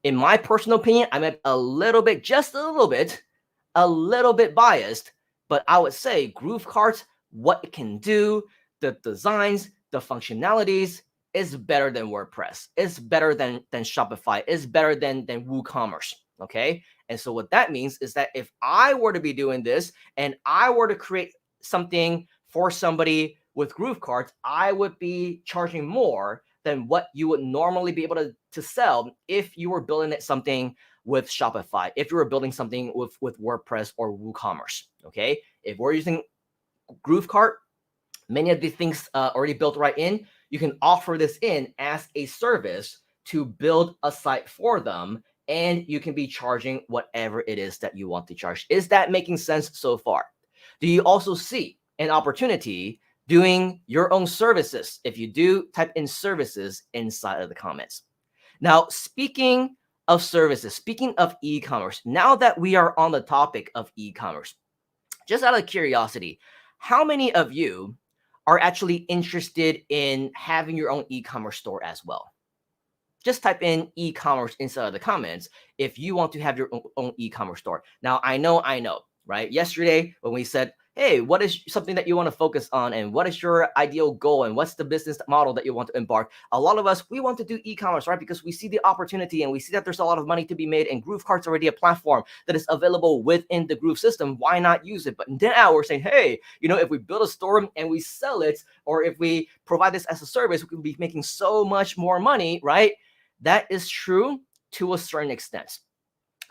In my personal opinion, I'm a little bit, just a little bit biased, but I would say GrooveCart, what it can do, the designs, the functionalities is better than WordPress. It's better than Shopify. It's better than WooCommerce. Okay. And so what that means is that if I were to be doing this and I were to create something for somebody with GrooveCart, I would be charging more than what you would normally be able to sell if you were building something with Shopify, if you were building something with WordPress or WooCommerce. Okay. If we're using GrooveCart, many of these things already built right in, you can offer this in as a service to build a site for them, and you can be charging whatever it is that you want to charge. Is that making sense so far? Do you also see an opportunity doing your own services? If you do, type in services inside of the comments. Now, speaking of services, speaking of e-commerce, now that we are on the topic of e-commerce, just out of curiosity, how many of you are actually interested in having your own e-commerce store as well? Just type in e-commerce inside of the comments if you want to have your own e-commerce store. Now, I know, right? Yesterday, when we said, hey, what is something that you want to focus on, and what is your ideal goal, and what's the business model that you want to embark? A lot of us, we want to do e-commerce, right? Because we see the opportunity and we see that there's a lot of money to be made, and GrooveCart's already a platform that is available within the Groove system. Why not use it? But now we're saying, hey, if we build a store and we sell it, or if we provide this as a service, we can be making so much more money, right? That is true to a certain extent.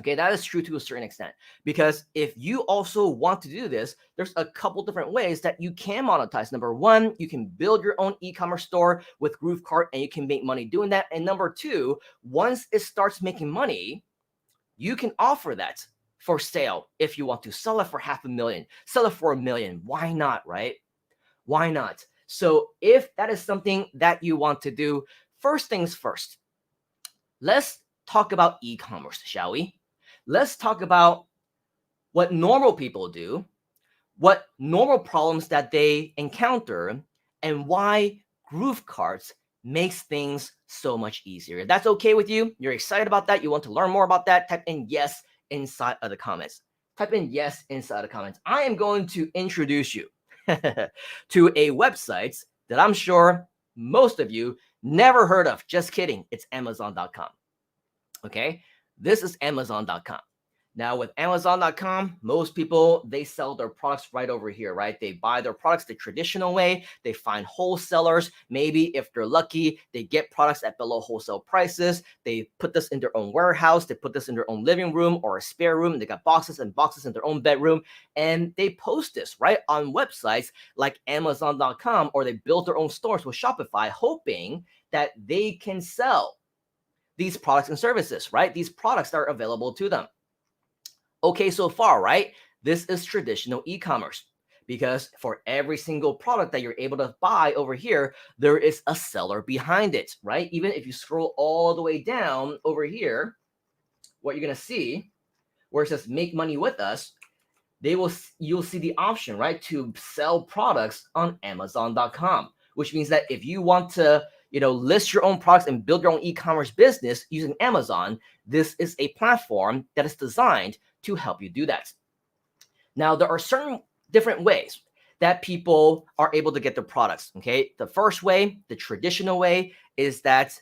Okay, that is true to a certain extent, because if you also want to do this, there's a couple different ways that you can monetize. Number one, you can build your own e-commerce store with GrooveCart and you can make money doing that. And number two, once it starts making money, you can offer that for sale. If you want to sell it for $500,000, sell it for $1 million, why not, right? Why not? So if that is something that you want to do, first things first, let's talk about e-commerce, shall we? Let's talk about what normal people do, what normal problems that they encounter, and why GrooveCart makes things so much easier. If that's okay with you, you're excited about that, you want to learn more about that, type in yes inside of the comments. Type in yes inside the comments. I am going to introduce you to a website that I'm sure most of you never heard of. Just kidding. It's Amazon.com. Okay. This is Amazon.com. Now with Amazon.com, most people, they sell their products right over here, right? They buy their products the traditional way. They find wholesalers. Maybe if they're lucky, they get products at below wholesale prices. They put this in their own warehouse. They put this in their own living room or a spare room. They got boxes and boxes in their own bedroom. And they post this right on websites like Amazon.com, or they build their own stores with Shopify, hoping that they can sell these products and services, right? These products that are available to them. Okay, so far, right? This is traditional e-commerce, because for every single product that you're able to buy over here, there is a seller behind it, right? Even if you scroll all the way down over here, what you're gonna see, where it says make money with us, you'll see the option, right, to sell products on Amazon.com, which means that if you want to list your own products and build your own e-commerce business using Amazon, this is a platform that is designed to help you do that. Now, there are certain different ways that people are able to get their products, okay? The first way, the traditional way, is that,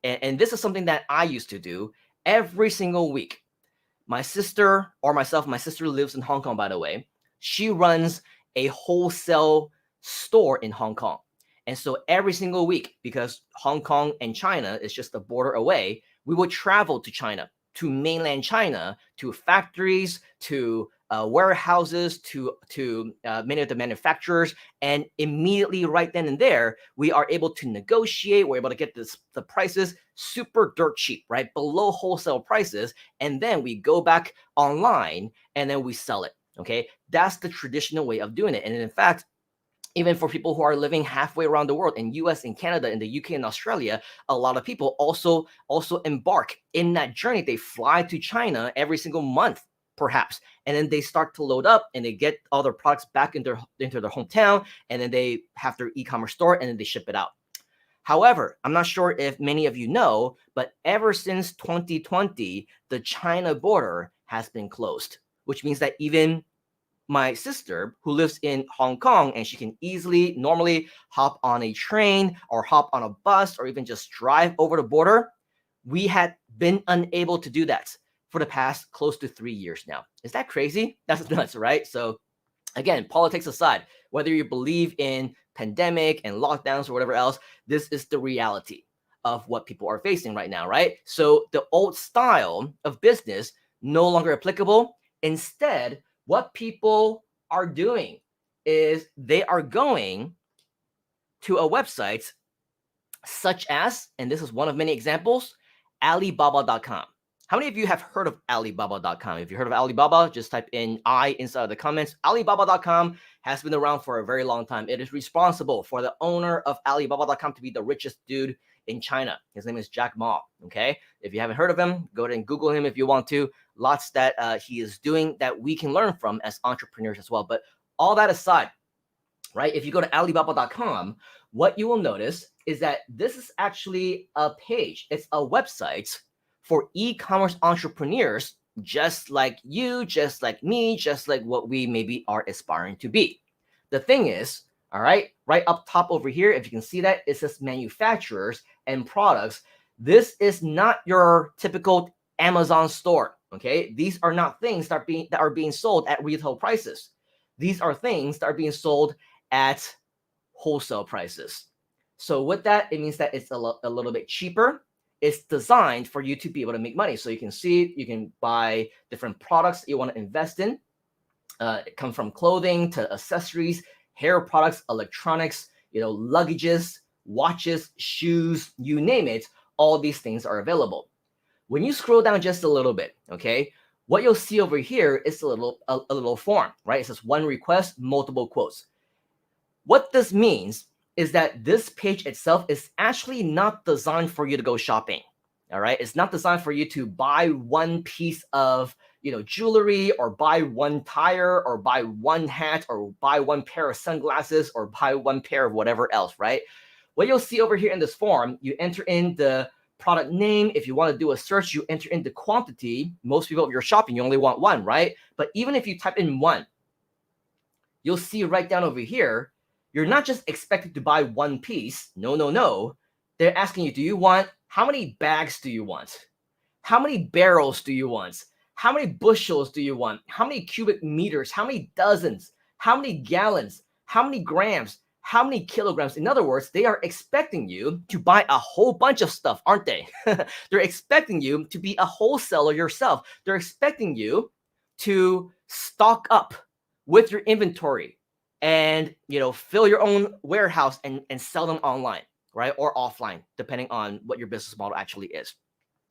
and this is something that I used to do every single week. My sister or myself, my sister lives in Hong Kong, by the way. She runs a wholesale store in Hong Kong. And so every single week, because Hong Kong and China is just a border away, we would travel to China, to mainland China, to factories, to warehouses, to many of the manufacturers. And immediately right then and there, we are able to negotiate. We're able to get the prices super dirt cheap, right? Below wholesale prices. And then we go back online and then we sell it. Okay. That's the traditional way of doing it. And in fact, Even for people who are living halfway around the world in US and Canada, in the UK and Australia, a lot of people also embark in that journey. They fly to China every single month, perhaps, and then they start to load up and they get all their products back into their hometown, and then they have their e-commerce store and then they ship it out. However, I'm not sure if many of you know, but ever since 2020, the China border has been closed, which means that even my sister who lives in Hong Kong, and she can easily normally hop on a train or hop on a bus or even just drive over the border. We had been unable to do that for the past close to 3 years now. Is that crazy? That's nuts, right? So again, politics aside, whether you believe in pandemic and lockdowns or whatever else, this is the reality of what people are facing right now, right? So the old style of business no longer applicable. Instead, what people are doing is they are going to a website such as, and this is one of many examples, Alibaba.com. How many of you have heard of Alibaba.com? If you heard of Alibaba, just type in I inside of the comments. Alibaba.com has been around for a very long time. It is responsible for the owner of Alibaba.com to be the richest dude in China. His name is Jack Ma, okay? If you haven't heard of him, go ahead and Google him if you want to. Lots that he is doing that we can learn from as entrepreneurs as well. But all that aside, right, if you go to Alibaba.com, what you will notice is that this is actually a page. It's a website for e-commerce entrepreneurs just like you, just like me, just like what we maybe are aspiring to be. The thing is, all right up top over here, if you can see that, it says manufacturers and products. This is not your typical Amazon store, okay? These are not things that are being sold at retail prices. These are things that are being sold at wholesale prices. So with that, it means that it's a little bit cheaper. It's designed for you to be able to make money. So you can see, you can buy different products you want to invest in. It comes from clothing to accessories, hair products, electronics, luggages, watches, shoes, you name it. All these things are available. When you scroll down just a little bit, okay, what you'll see over here is a little form, right? It says one request, multiple quotes. What this means is that this page itself is actually not designed for you to go shopping. All right, it's not designed for you to buy one piece of jewelry, or buy one tire, or buy one hat, or buy one pair of sunglasses, or buy one pair of whatever else, right? What you'll see over here in this form, you enter in the product name. If you want to do a search, you enter in the quantity. Most people, if you're shopping, you only want one, right? But even if you type in one, you'll see right down over here, you're not just expected to buy one piece. No. They're asking you, how many bags do you want? How many barrels do you want? How many bushels do you want? How many cubic meters? How many dozens? How many gallons? How many grams? How many kilograms? In other words, they are expecting you to buy a whole bunch of stuff, aren't they? They're expecting you to be a wholesaler yourself. They're expecting you to stock up with your inventory and fill your own warehouse and sell them online, right? Or offline, depending on what your business model actually is.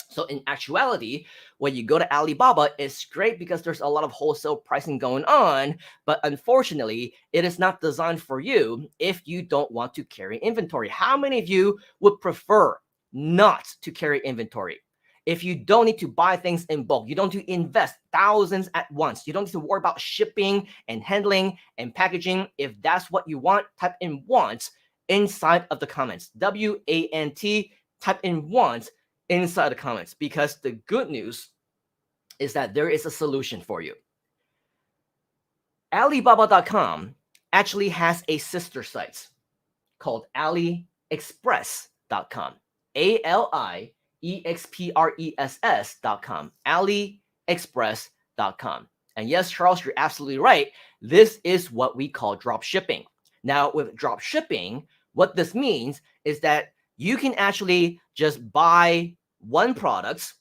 So in actuality, when you go to Alibaba, it's great because there's a lot of wholesale pricing going on, but unfortunately, it is not designed for you if you don't want to carry inventory. How many of you would prefer not to carry inventory? If you don't need to buy things in bulk, you don't need to invest thousands at once, you don't need to worry about shipping and handling and packaging. If that's what you want, type in want inside of the comments. WANT, type in want inside the comments, because the good news is that there is a solution for you. Alibaba.com actually has a sister site called AliExpress.com. AliExpress.com. AliExpress.com. And yes, Charles, you're absolutely right. This is what we call drop shipping. Now, with drop shipping, what this means is that you can actually just buy one product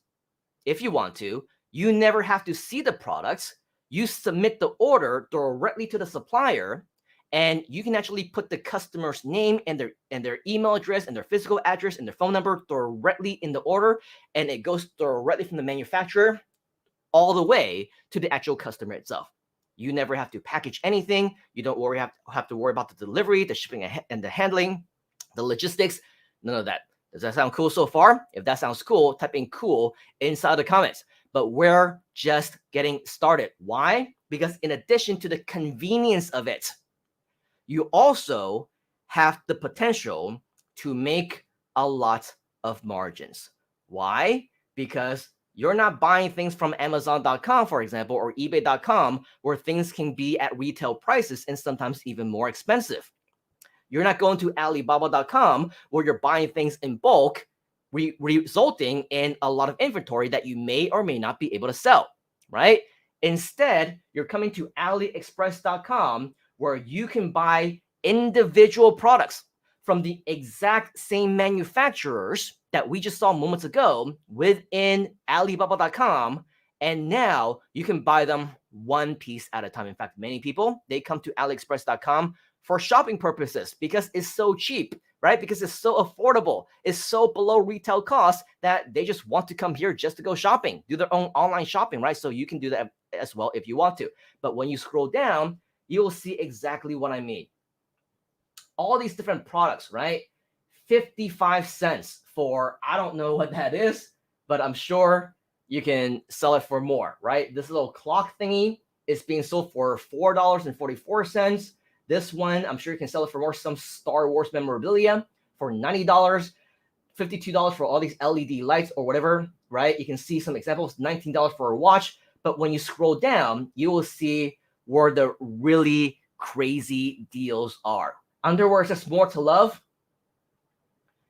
if you want to. You never have to see the products. You submit the order directly to the supplier, and you can actually put the customer's name and their email address and their physical address and their phone number directly in the order, and it goes directly from the manufacturer all the way to the actual customer itself. You never have to package anything. You don't have to worry about the delivery, the shipping, and the handling, the logistics. None of that. Does that sound cool so far? If that sounds cool, type in cool inside the comments. But we're just getting started. Why? Because in addition to the convenience of it, you also have the potential to make a lot of margins. Why? Because you're not buying things from Amazon.com, for example, or eBay.com, where things can be at retail prices and sometimes even more expensive. You're not going to Alibaba.com, where you're buying things in bulk, resulting in a lot of inventory that you may or may not be able to sell, right? Instead, you're coming to AliExpress.com, where you can buy individual products from the exact same manufacturers that we just saw moments ago within Alibaba.com. And now you can buy them one piece at a time. In fact, many people, they come to AliExpress.com for shopping purposes because it's so cheap, right? Because it's so affordable. It's so below retail cost that they just want to come here just to go shopping, do their own online shopping, right? So you can do that as well if you want to. But when you scroll down, you will see exactly what I mean. All these different products, right? 55 cents for, I don't know what that is, but I'm sure you can sell it for more, right? This little clock thingy is being sold for $4.44. This one, I'm sure you can sell it for more. Some Star Wars memorabilia for $90, $52 for all these LED lights or whatever, right? You can see some examples, $19 for a watch. But when you scroll down, you will see where the really crazy deals are. Under where it says more to love,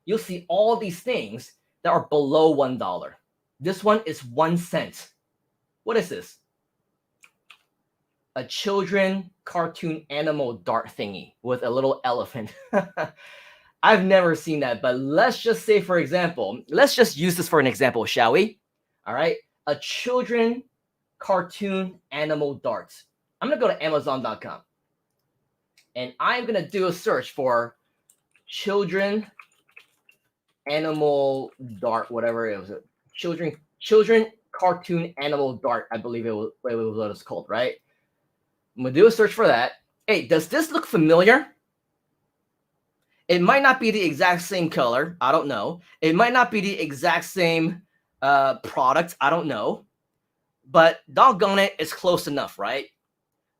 you'll see all these things that are below $1. This one is 1 cent. What is this? A children cartoon animal dart thingy with a little elephant. I've never seen that, but let's just say, for example, let's just use this for an example, shall we? All right, a children cartoon animal darts. I'm gonna go to Amazon.com and I'm gonna do a search for children animal dart, whatever it was. Children cartoon animal dart, I believe it was what it's called, right? I'm gonna do a search for that. Hey, does this look familiar? It might not be the exact same color. I don't know. It might not be the exact same product. I don't know. But doggone it, it's close enough, right?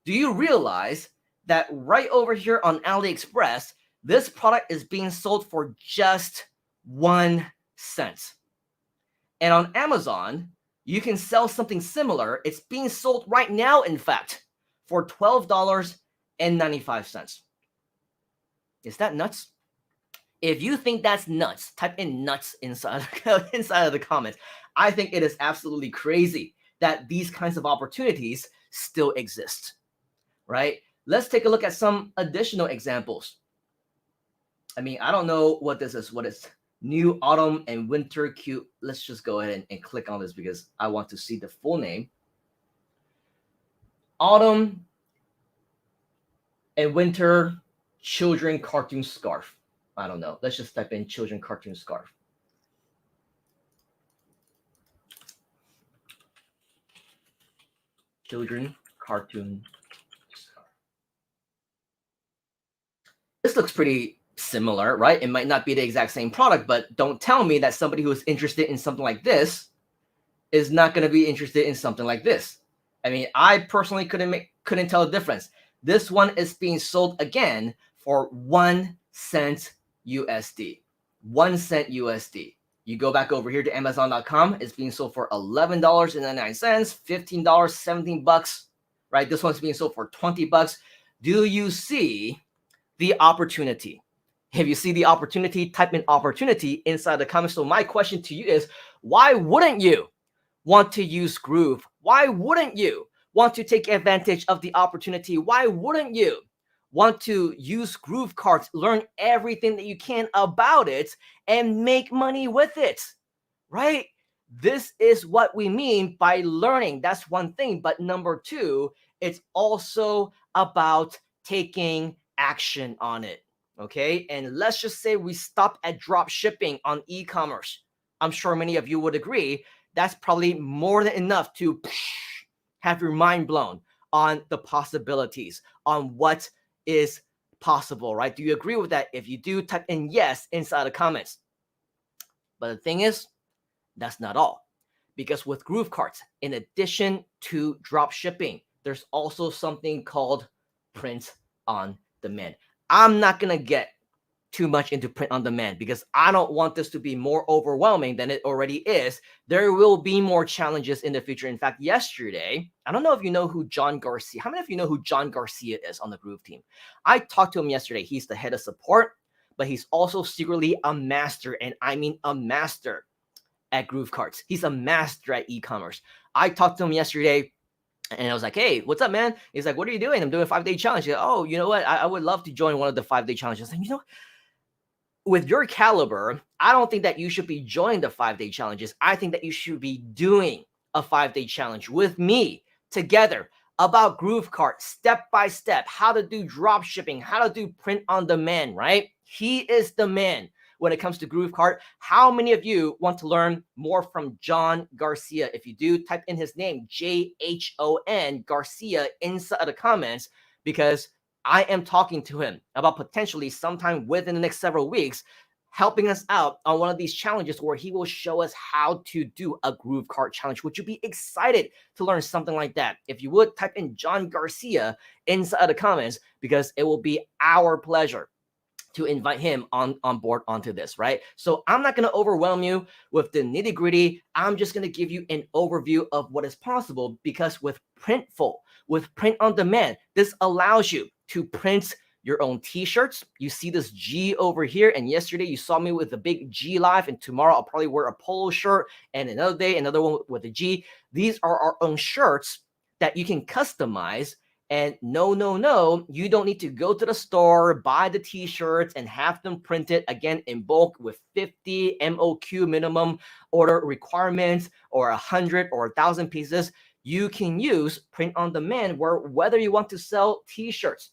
Do you realize that right over here on AliExpress, this product is being sold for just 1 cent? And on Amazon, you can sell something similar. It's being sold right now, in fact, for $12.95. Is that nuts? If you think that's nuts, type in nuts inside of the comments. I think it is absolutely crazy that these kinds of opportunities still exist, right? Let's take a look at some additional examples. I mean, I don't know what this is. What is new autumn and winter cute? Let's just go ahead and click on this because I want to see the full name. Autumn and winter children cartoon scarf. I don't know. Let's just type in children cartoon scarf. Children cartoon scarf. This looks pretty similar, right? It might not be the exact same product, but don't tell me that somebody who is interested in something like this is not going to be interested in something like this. I mean, I personally couldn't tell the difference. This one is being sold again for 1 cent USD. 1 cent USD. You go back over here to Amazon.com. It's being sold for $11.99, $15, 17 bucks, right? This one's being sold for 20 bucks. Do you see the opportunity? If you see the opportunity, type in opportunity inside the comments. So my question to you is, why wouldn't you want to use Groove? Why wouldn't you want to take advantage of the opportunity? Why wouldn't you want to use Groove cards, learn everything that you can about it, and make money with it, right? This is what we mean by learning. That's one thing. But number two, it's also about taking action on it, okay? And let's just say we stop at drop shipping on e-commerce. I'm sure many of you would agree that's probably more than enough to have your mind blown. on the possibilities, on what is possible, right? Do you agree with that? If you do, type in yes inside the comments. But the thing is, that's not all. Because with Groove Carts, in addition to drop shipping, there's also something called print on demand. I'm not going to get too much into print on demand because I don't want this to be more overwhelming than it already is. There will be more challenges in the future. In fact, yesterday, I don't know if you know who John Garcia, how many of you know who John Garcia is on the Groove team? I talked to him yesterday. He's the head of support, but he's also secretly a master, and I mean a master at Groove Carts. He's a master at e-commerce. I talked to him yesterday and I was like, hey, what's up, man? He's like, what are you doing? I'm doing a 5-day challenge. Like, oh, you know what? I would love to join one of the 5-day challenges. And you know, with your caliber, I don't think that you should be joining the 5-day challenges. I think that you should be doing a 5-day challenge with me together about Groove Cart, step by step, how to do drop shipping, how to do print on demand, right? He is the man when it comes to Groove Cart. How many of you want to learn more from John Garcia? If you do, type in his name, J-H-O-N, Garcia, inside the comments, because I am talking to him about potentially sometime within the next several weeks, helping us out on one of these challenges where he will show us how to do a Groove Cart challenge. Would you be excited to learn something like that? If you would, type in John Garcia inside the comments, because it will be our pleasure to invite him on board onto this, right? So I'm not going to overwhelm you with the nitty gritty. I'm just going to give you an overview of what is possible, because with Printful, with print on demand, this allows you to print your own t-shirts. You see this G over here, and yesterday you saw me with the big G live, and tomorrow I'll probably wear a polo shirt, and another day another one with a G. These are our own shirts that you can customize. And no, you don't need to go to the store, buy the t-shirts, and have them printed again in bulk with 50 MOQ minimum order requirements, or 100 or 1,000 pieces. You can use print on demand, where whether you want to sell t-shirts,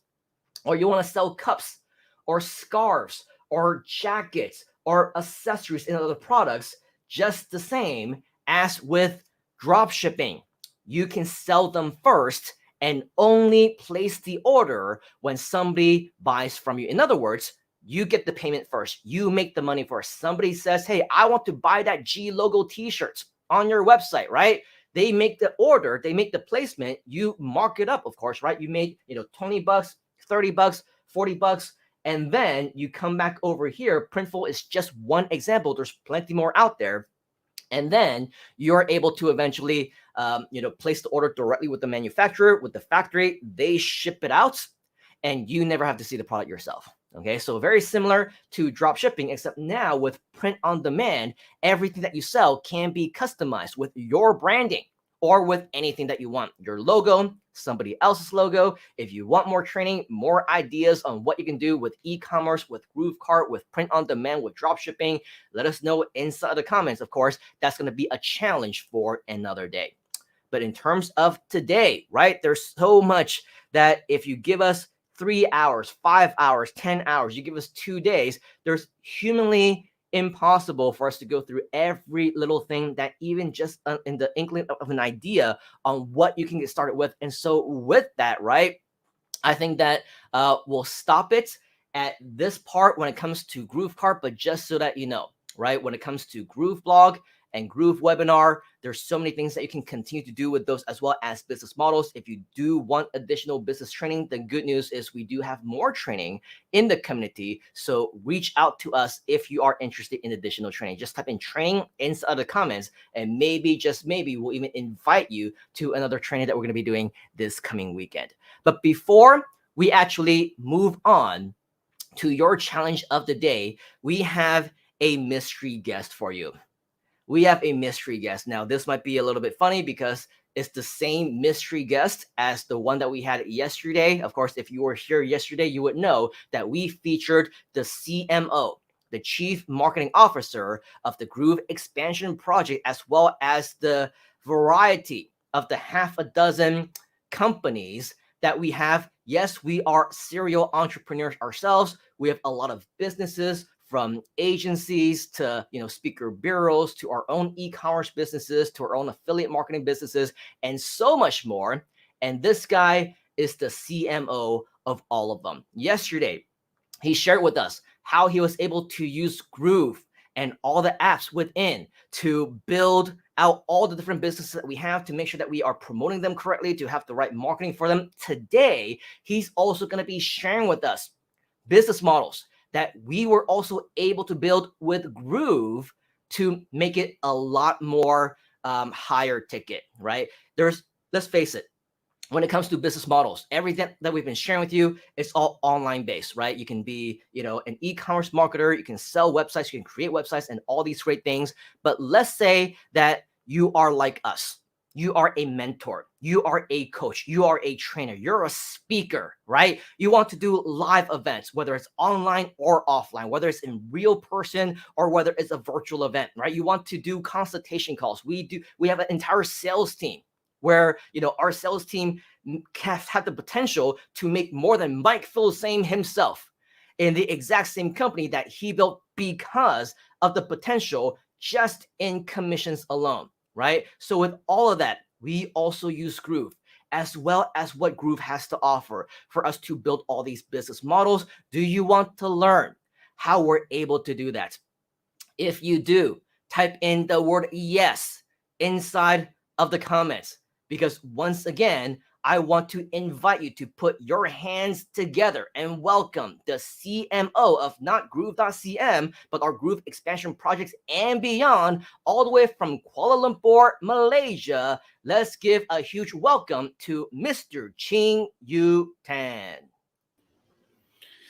or you want to sell cups, or scarves, or jackets, or accessories and other products, just the same as with drop shipping. You can sell them first and only place the order when somebody buys from you. In other words, you get the payment first. You make the money first. Somebody says, hey, I want to buy that G logo t-shirts on your website, right? They make the order, they make the placement, you mark it up, of course, right? You make, $20, $30, $40, and then you come back over here. Printful is just one example. There's plenty more out there. And then you're able to eventually, place the order directly with the manufacturer, with the factory. They ship it out, and you never have to see the product yourself. Okay, so very similar to drop shipping, except now with print on demand, everything that you sell can be customized with your branding or with anything that you want. Your logo, somebody else's logo. If you want more training, more ideas on what you can do with e-commerce, with Groove Cart, with print on demand, with drop shipping, let us know inside the comments. Of course, that's going to be a challenge for another day. But in terms of today, right, there's so much that if you give us 3 hours, 5 hours, 10 hours, you give us 2 days, there's humanly impossible for us to go through every little thing that even just in the inkling of an idea on what you can get started with. And so with that, right, I think that we'll stop it at this part when it comes to Groove Cart, but just so that you know, right, when it comes to Groove Blog and Groove Webinar, there's so many things that you can continue to do with those, as well as business models. If you do want additional business training, the good news is we do have more training in the community. So reach out to us if you are interested in additional training. Just type in training inside the comments, and maybe, just maybe, we'll even invite you to another training that we're going to be doing this coming weekend. But before we actually move on to your challenge of the day, we have a mystery guest for you. We have a mystery guest. Now, this might be a little bit funny because it's the same mystery guest as the one that we had yesterday. Of course, if you were here yesterday, you would know that we featured the CMO, the Chief Marketing Officer of the Groove Expansion Project, as well as the variety of the half a dozen companies that we have. Yes, we are serial entrepreneurs ourselves. We have a lot of businesses, from agencies to speaker bureaus, to our own e-commerce businesses, to our own affiliate marketing businesses, and so much more. And this guy is the CMO of all of them. Yesterday, he shared with us how he was able to use Groove and all the apps within to build out all the different businesses that we have, to make sure that we are promoting them correctly, to have the right marketing for them. Today, he's also going to be sharing with us business models that we were also able to build with Groove to make it a lot more higher ticket, right? Let's face it, when it comes to business models, everything that we've been sharing with you, it's all online based, right? You can be, an e-commerce marketer, you can sell websites, you can create websites and all these great things. But let's say that you are like us. You are a mentor, you are a coach, you are a trainer, you're a speaker, right? You want to do live events, whether it's online or offline, whether it's in real person or whether it's a virtual event, right? You want to do consultation calls. We have an entire sales team where our sales team have the potential to make more than Mike Filsaime himself in the exact same company that he built because of the potential just in commissions alone, right? So with all of that, we also use Groove, as well as what Groove has to offer for us to build all these business models. Do you want to learn how we're able to do that? If you do, type in the word yes inside of the comments, because once again, I want to invite you to put your hands together and welcome the CMO of not Groove.cm, but our Groove expansion projects and beyond, all the way from Kuala Lumpur, Malaysia. Let's give a huge welcome to Mr. Ching Yu Tan.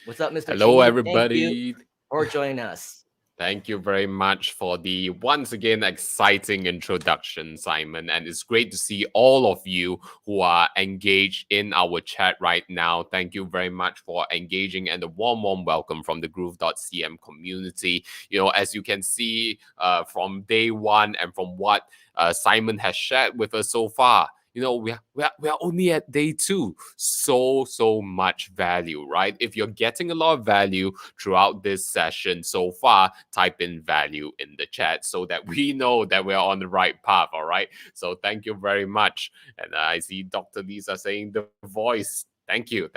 What's up, Mr. Ching Hello, Yu? Thank you everybody. for joining us. Thank you very much for the once again exciting introduction, Simon. And it's great to see all of you who are engaged in our chat right now. Thank you very much for engaging, and a warm welcome from the Groove.cm community. As you can see from day one and from what Simon has shared with us so far, we're only at day two. So much value, right? If you're getting a lot of value throughout this session so far, type in value in the chat so that we know that we're on the right path. All right. So thank you very much. And I see Dr. Lisa saying the voice. Thank you.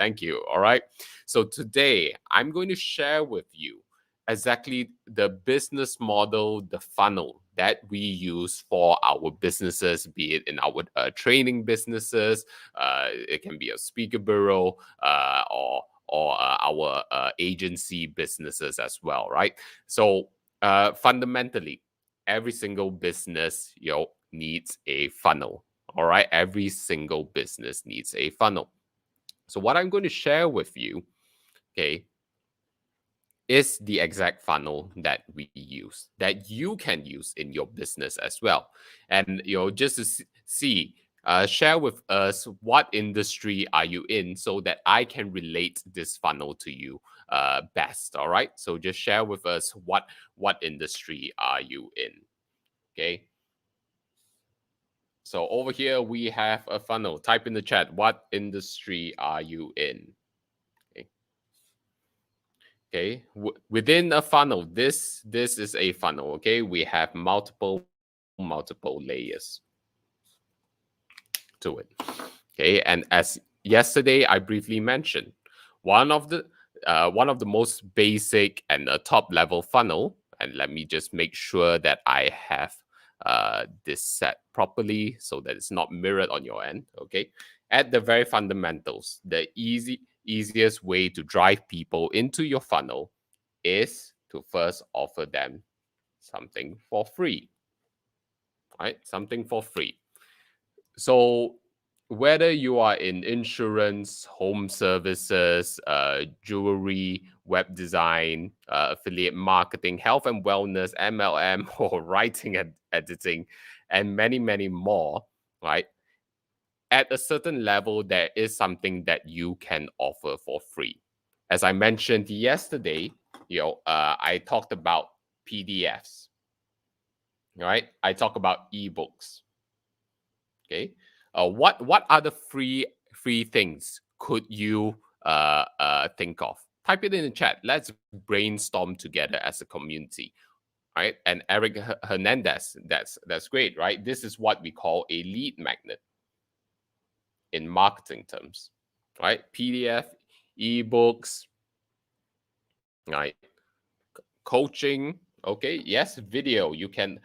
All right. So today I'm going to share with you exactly the business model, the funnel that we use for our businesses, be it in our training businesses, it can be a speaker bureau, or our agency businesses as well, right? So fundamentally, every single business needs a funnel. All right, every single business needs a funnel. So what I'm going to share with you, okay, is the exact funnel that we use, that you can use in your business as well. And just to see, share with us what industry are you in, so that I can relate this funnel to you best. All right, so just share with us what industry are you in. Okay, so over here we have a funnel. Type in the chat, what industry are you in? Okay, within a funnel, this is a funnel. Okay, we have multiple layers to it. Okay, and as yesterday I briefly mentioned, one of the most basic and a top level funnel, and let me just make sure that I have this set properly so that it's not mirrored on your end. Okay, at the very fundamentals, the easiest way to drive people into your funnel is to first offer them something for free, right? Something for free. So whether you are in insurance, home services, jewelry, web design, affiliate marketing, health and wellness, MLM, or writing and editing, and many more, right? At a certain level, there is something that you can offer for free. As I mentioned yesterday, I talked about PDFs, right? I talk about ebooks. Okay, what other free things could you think of? Type it in the chat. Let's brainstorm together as a community, right? And Eric Hernandez, that's great, right? This is what we call a lead magnet. in marketing terms, right? PDF, ebooks, right? Coaching, okay, yes, video. You can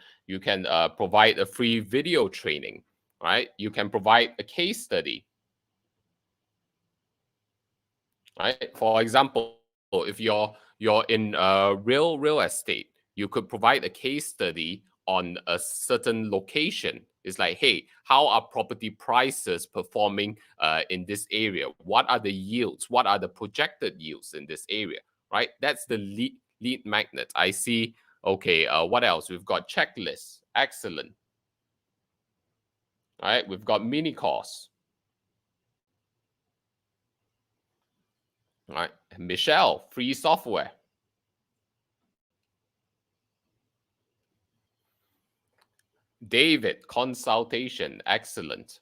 provide a free video training, right? You can provide a case study, right? For example, if you're in real estate, you could provide a case study on a certain location. It's like, hey, how are property prices performing in this area? What are the yields? What are the projected yields in this area? Right? That's the lead magnet. I see. Okay. What else? We've got checklists. Excellent. All right. We've got mini course. All right. Michelle, free software. David, consultation. Excellent.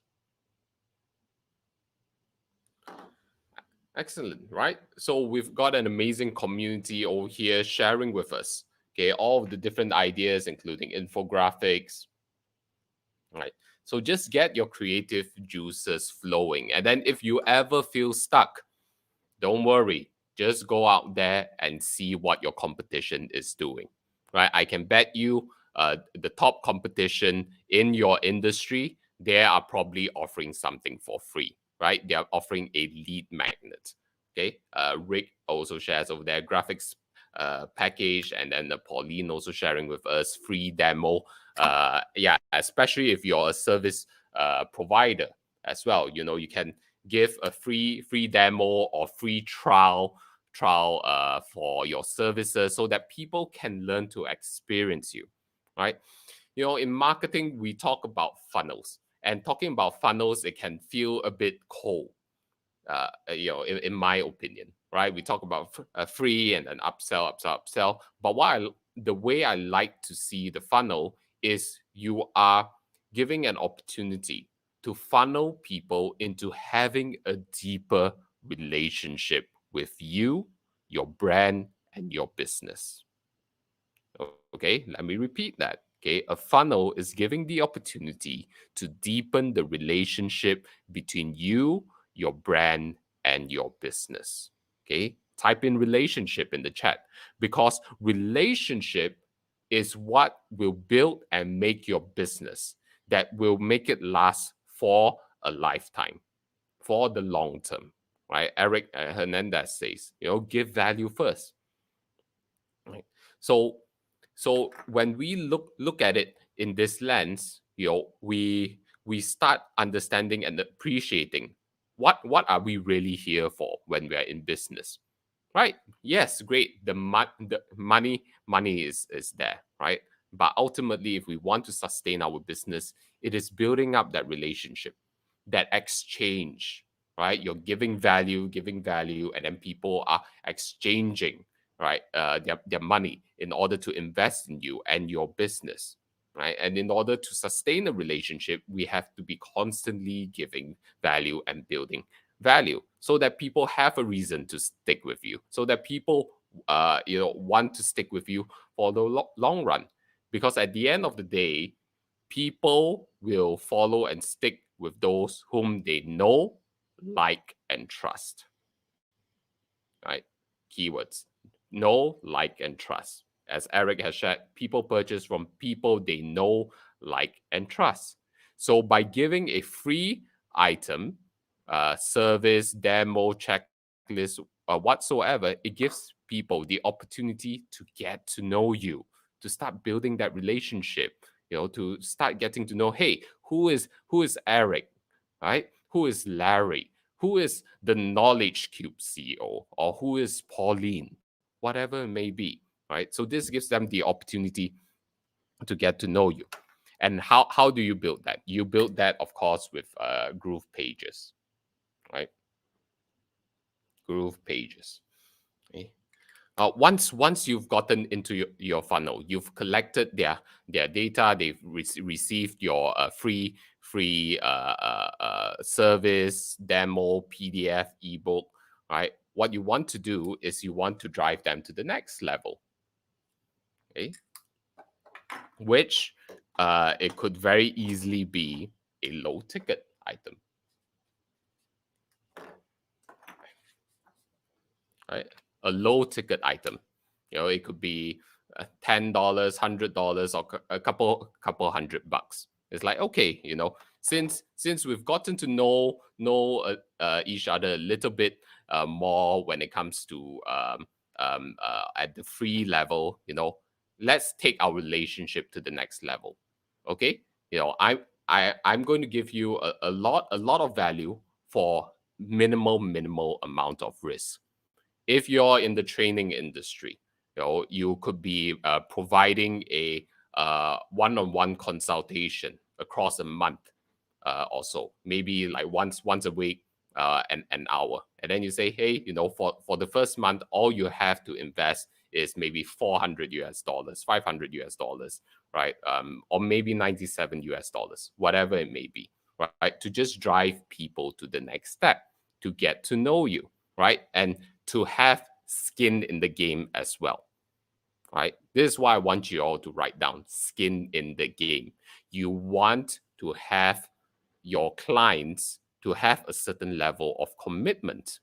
Excellent, right? So we've got an amazing community over here sharing with us, okay, all of the different ideas, including infographics, right? So just get your creative juices flowing. And then if you ever feel stuck, don't worry. Just go out there and see what your competition is doing, right? I can bet you the top competition in your industry, they are probably offering something for free, right? They are offering a lead magnet. Okay. Rick also shares over there graphics package, and then Pauline also sharing with us free demo. Yeah, especially if you're a service provider as well. You know, you can give a free demo or free trial for your services so that people can learn to experience you, right? You know, in marketing, we talk about funnels, and talking about funnels, it can feel a bit cold, you know, in my opinion, right? We talk about free and then upsell. But the way I like to see the funnel is you are giving an opportunity to funnel people into having a deeper relationship with you, your brand, and your business. Okay, let me repeat that. Okay, a funnel is giving the opportunity to deepen the relationship between you, your brand, and your business. Okay, type in relationship in the chat, because relationship is what will build and make your business, that will make it last for a lifetime, for the long term, right? Eric Hernandez says, you know, give value first, right? So when we look at it in this lens, you know, we start understanding and appreciating what are we really here for when we are in business, right? Yes, great. The money is there, right? But ultimately, if we want to sustain our business, it is building up that relationship, that exchange, right? You're giving value, and then people are exchanging, right? Their money in order to invest in you and your business, right? And in order to sustain a relationship, we have to be constantly giving value and building value, so that people have a reason to stick with you, so that people you know, want to stick with you for the long run. Because at the end of the day, people will follow and stick with those whom they know, like, and trust, right? Keywords: know, like, and trust. As Eric has shared, people purchase from people they know, like, and trust. So by giving a free item, service, demo, checklist, whatsoever, it gives people the opportunity to get to know you, to start building that relationship, you know, to start getting to know, hey, who is Eric, right? Who is Larry? Who is the Knowledge Cube CEO, or who is Pauline, whatever it may be, right? So this gives them the opportunity to get to know you. And how do you build that? You build that, of course, with Groove pages, right? Groove pages. Okay. Once you've gotten into your funnel, you've collected their data, they've received your free service, demo, PDF, ebook, right? What you want to do is you want to drive them to the next level, okay? Which it could very easily be a low ticket item, right? A low ticket item. It could be $10, $100, or a couple $100. It's like, okay, since we've gotten to know each other a little bit more when it comes to at the free level, let's take our relationship to the next level. Okay, I'm going to give you a lot of value for minimal amount of risk. If you're in the training industry, you could be providing a one-on-one consultation across a month or so, maybe like once a week, an hour. And then you say, hey, for the first month, all you have to invest is maybe $400, $500, right? Or maybe $97, whatever it may be, right? To just drive people to the next step, to get to know you, right? And to have skin in the game as well, right? This is why I want you all to write down skin in the game. You want to have your clients to have a certain level of commitment,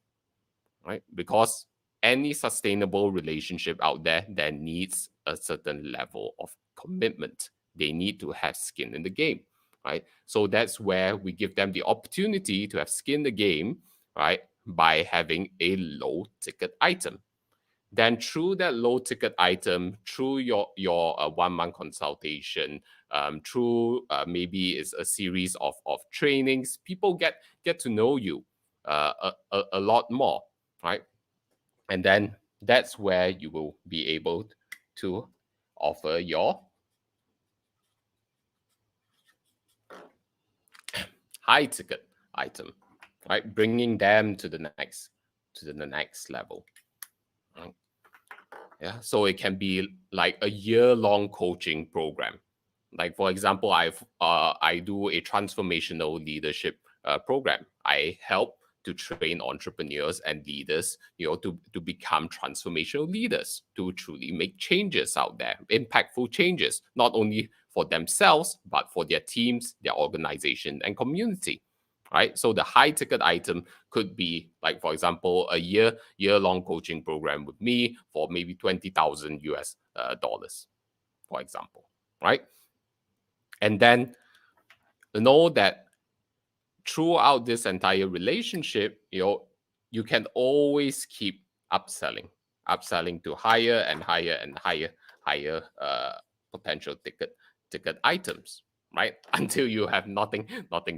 right? Because any sustainable relationship out there that needs a certain level of commitment, they need to have skin in the game, right? So that's where we give them the opportunity to have skin in the game, right? By having a low ticket item. Then through that low ticket item, through your 1 month consultation, through maybe it's a series of trainings, people get to know you a lot more, right? And then that's where you will be able to offer your high ticket item, right? Bringing them to the next level. Right? Yeah, so it can be like a year-long coaching program. Like for example, I do a transformational leadership program. I help to train entrepreneurs and leaders, to become transformational leaders, to truly make changes out there, impactful changes, not only for themselves, but for their teams, their organization, and community. Right. So the high ticket item could be like, for example, a year-long coaching program with me for maybe $20,000, for example. Right. And then know that throughout this entire relationship, you can always keep upselling to higher and higher and higher potential ticket items, right? Until you have nothing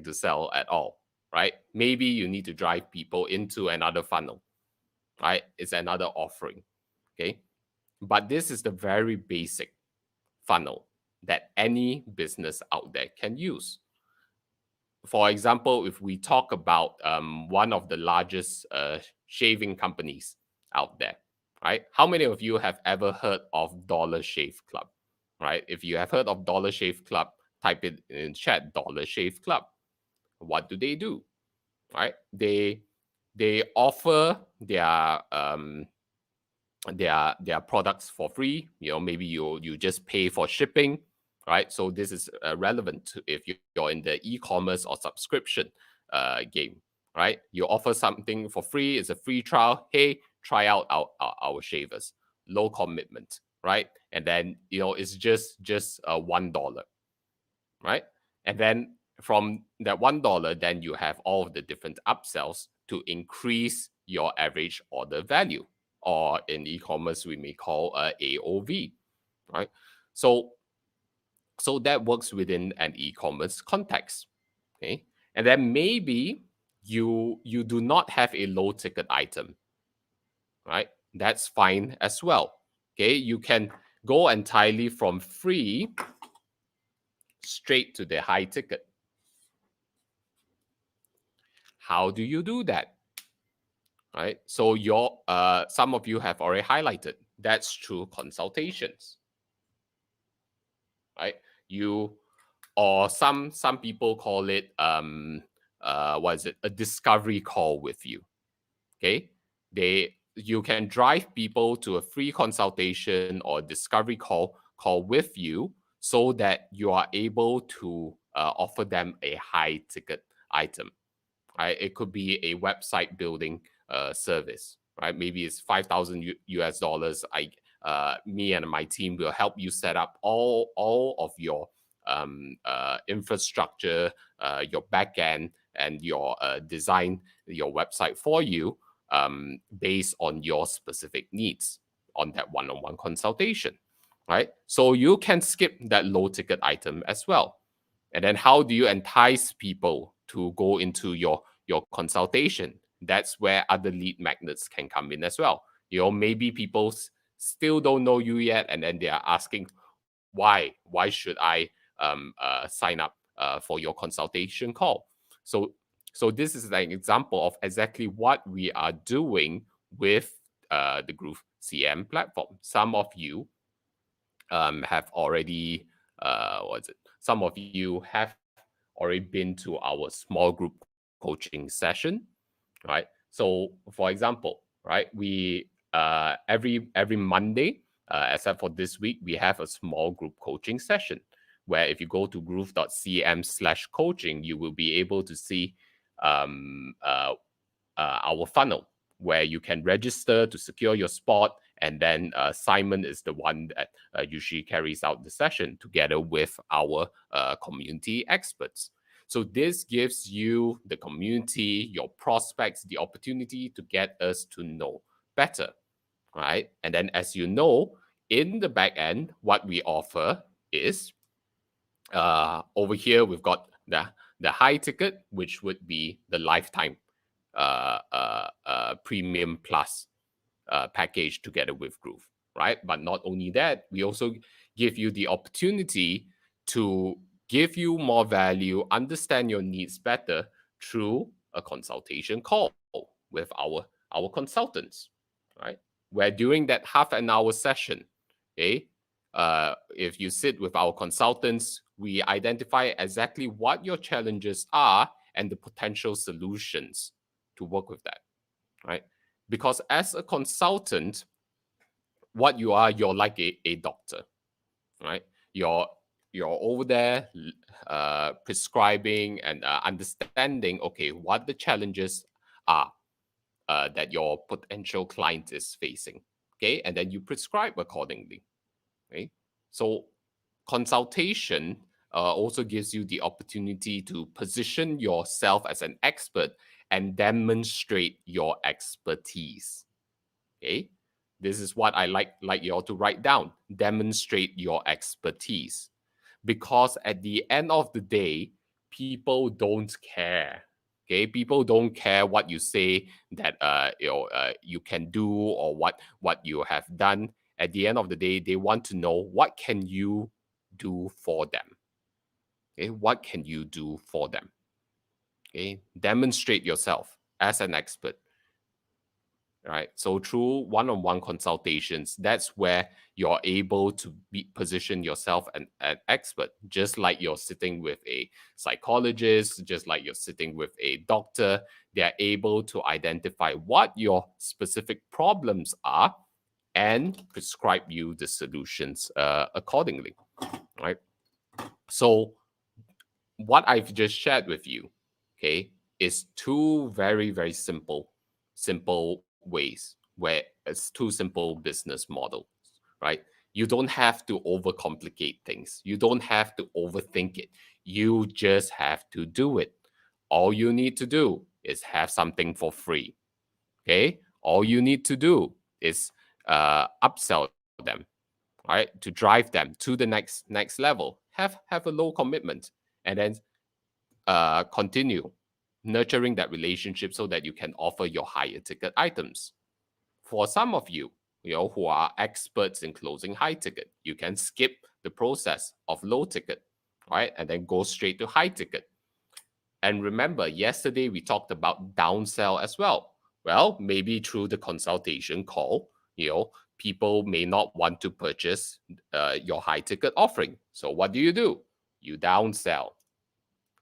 to sell at all, right? Maybe you need to drive people into another funnel, right? It's another offering, okay? But this is the very basic funnel that any business out there can use. For example, if we talk about one of the largest shaving companies out there, right? How many of you have ever heard of Dollar Shave Club, right? If you have heard of Dollar Shave Club, type it in chat, Dollar Shave Club. What do? Right? They offer their products for free. Maybe you just pay for shipping, right? So this is relevant to if you're in the e-commerce or subscription game, right? You offer something for free. It's a free trial. Hey, try out our shavers. Low commitment, right? And then it's just $1, right? And then from that $1, then you have all of the different upsells to increase your average order value, or in e-commerce we may call AOV, right? So that works within an e-commerce context, okay? And then maybe you do not have a low ticket item, right? That's fine as well, okay? You can go entirely from free straight to the high ticket. How do you do that? Right? So some of you have already highlighted that's through consultations. Right? Or some people call it a discovery call with you. Okay? You can drive people to a free consultation or discovery call with you, so that you are able to offer them a high ticket item. Right? It could be a website building service, right? Maybe it's 5,000 US dollars. Me and my team will help you set up all of your infrastructure, your backend, and your design your website for you based on your specific needs on that one-on-one consultation, right? So you can skip that low ticket item as well. And then how do you entice people to go into your consultation? That's where other lead magnets can come in as well. Maybe people still don't know you yet, and then they are asking, why should I sign up for your consultation call? So this is an example of exactly what we are doing with the Groove CM platform. Some of you have already some of you have already been to our small group coaching session, right? So for example, right, we every Monday, except for this week, we have a small group coaching session where if you go to groove.cm/coaching, you will be able to see our funnel where you can register to secure your spot. And then Simon is the one that usually carries out the session together with our community experts. So this gives you, the community, your prospects, the opportunity to get us to know better, right? And then as you know, in the back end, what we offer is over here, we've got the high ticket, which would be the lifetime premium plus package together with Groove, right? But not only that, we also give you the opportunity to give you more value, understand your needs better through a consultation call with our consultants, right? Where during that half an hour session, okay, if you sit with our consultants, we identify exactly what your challenges are and the potential solutions to work with that, right? Because as a consultant, what you are, you're like a doctor, right? You're over there prescribing and understanding, okay, what the challenges are that your potential client is facing, okay? And then you prescribe accordingly, okay? So consultation also gives you the opportunity to position yourself as an expert and demonstrate your expertise. Okay, this is what I like you all to write down. Demonstrate your expertise, because at the end of the day, people don't care. Okay, people don't care what you say that you can do or what you have done. At the end of the day, they want to know what can you do for them. Okay, what can you do for them? Okay, demonstrate yourself as an expert. Right. So through one-on-one consultations, that's where you're able to position yourself an expert, just like you're sitting with a psychologist, just like you're sitting with a doctor. They're able to identify what your specific problems are and prescribe you the solutions accordingly. Right. So what I've just shared with you, okay, is two very, very simple ways, where it's two simple business models, right? You don't have to overcomplicate things. You don't have to overthink it. You just have to do it. All you need to do is have something for free, okay? All you need to do is upsell them, right, to drive them to the next level. Have a low commitment, and then continue nurturing that relationship so that you can offer your higher ticket items. For some of you, who are experts in closing high ticket, you can skip the process of low ticket, right, and then go straight to high ticket. And remember, yesterday we talked about downsell as well. Well, maybe through the consultation call, people may not want to purchase your high ticket offering. So what do? You downsell.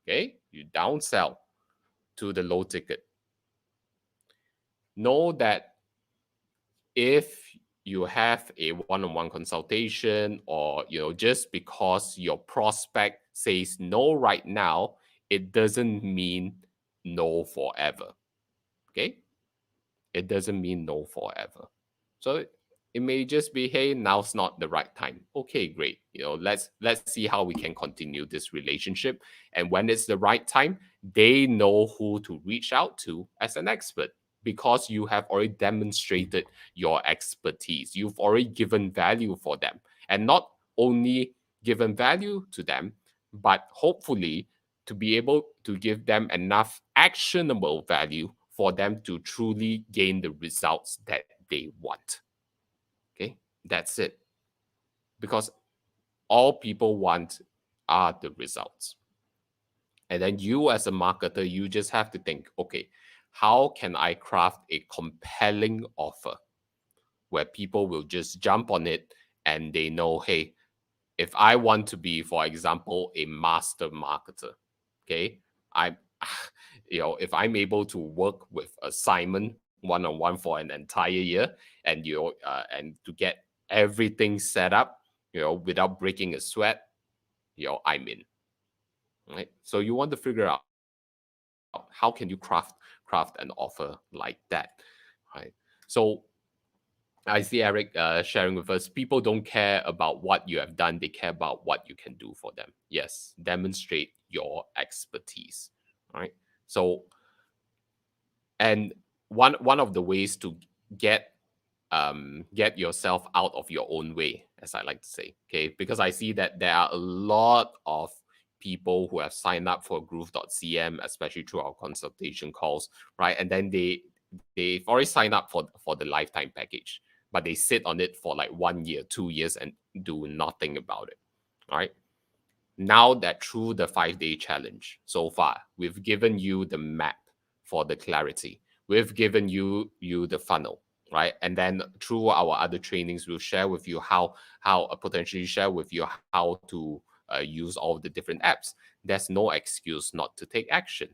Okay, you downsell to the low ticket. Know that if you have a one-on-one consultation, or just because your prospect says no right now, it doesn't mean no forever. Okay, it doesn't mean no forever. So it may just be, hey, now's not the right time. Okay, great. Let's see how we can continue this relationship. And when it's the right time, they know who to reach out to as an expert, because you have already demonstrated your expertise. You've already given value for them. And not only given value to them, but hopefully to be able to give them enough actionable value for them to truly gain the results that they want. Okay, that's it. Because all people want are the results. And then you, as a marketer, you just have to think, okay, how can I craft a compelling offer where people will just jump on it and they know, hey, if I want to be, for example, a master marketer, okay, I, if I'm able to work with a Simon one-on-one for an entire year, and to get everything set up, without breaking a sweat, I'm in, right? So you want to figure out how can you craft an offer like that, right? So I see Eric sharing with us. People don't care about what you have done; they care about what you can do for them. Yes, demonstrate your expertise, right? So, and one of the ways to get get yourself out of your own way, as I like to say, okay, because I see that there are a lot of people who have signed up for groove.cm, especially through our consultation calls, right? And then they've already signed up for the lifetime package, but they sit on it for like 1 year, 2 years, and do nothing about it. All right. Now that through the 5-day challenge so far, we've given you the map for the clarity. We've given you the funnel, right? And then through our other trainings, we'll share with you how potentially share with you how to use all the different apps. There's no excuse not to take action,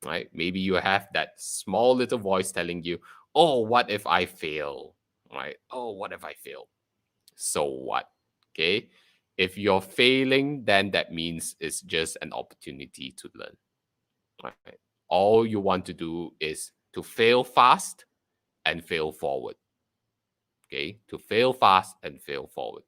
right? Maybe you have that small little voice telling you, oh, what if I fail, right? Oh, what if I fail? So what? Okay. If you're failing, then that means it's just an opportunity to learn, right? All you want to do is to fail fast and fail forward. Okay. To fail fast and fail forward.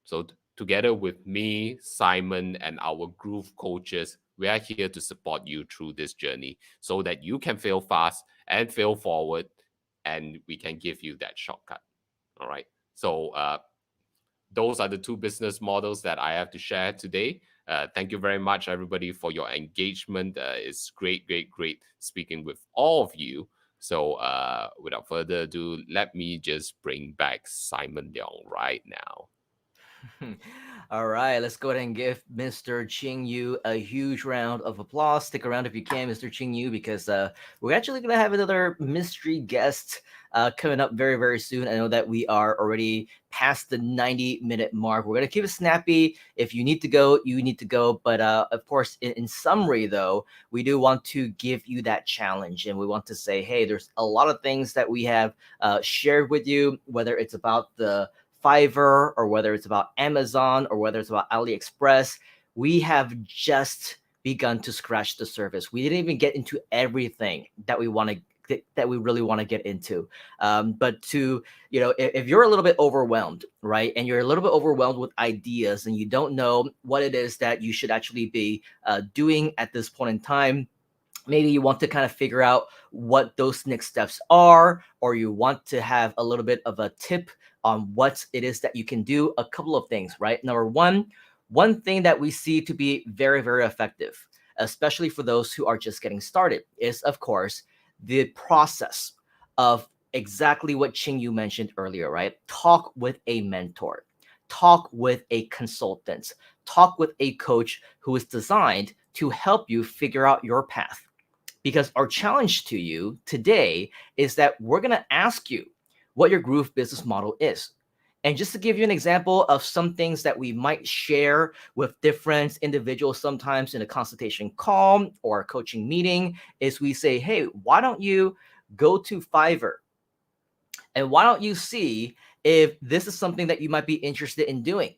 So together with me, Simon, and our Groove coaches, we are here to support you through this journey so that you can fail fast and fail forward, and we can give you that shortcut. All right. So those are the two business models that I have to share today. Thank you very much, everybody, for your engagement. It's great speaking with all of you. So without further ado, let me just bring back Simon Leong right now. All right, let's go ahead and give Mr. Ching Yu a huge round of applause. Stick around if you can, Mr. Ching Yu, because we're actually going to have another mystery guest coming up very, very soon. I know that we are already past the 90-minute mark. We're going to keep it snappy. If you need to go, you need to go. But of course, in summary, though, we do want to give you that challenge. And we want to say, hey, there's a lot of things that we have shared with you, whether it's about the Fiverr, or whether it's about Amazon, or whether it's about AliExpress. We have just begun to scratch the surface. We didn't even get into everything that we want to that we really want to get into. But to, if you're a little bit overwhelmed, right, and you're a little bit overwhelmed with ideas and you don't know what it is that you should actually be doing at this point in time, maybe you want to kind of figure out what those next steps are, or you want to have a little bit of a tip on what it is that you can do. A couple of things, right? Number one thing that we see to be very, very effective, especially for those who are just getting started, is, of course, the process of exactly what Ching Yu mentioned earlier, right? Talk with a mentor, talk with a consultant, talk with a coach who is designed to help you figure out your path. Because our challenge to you today is that we're going to ask you what your Groove business model is. And just to give you an example of some things that we might share with different individuals sometimes in a consultation call or a coaching meeting, is we say, hey, why don't you go to Fiverr? And why don't you see if this is something that you might be interested in doing?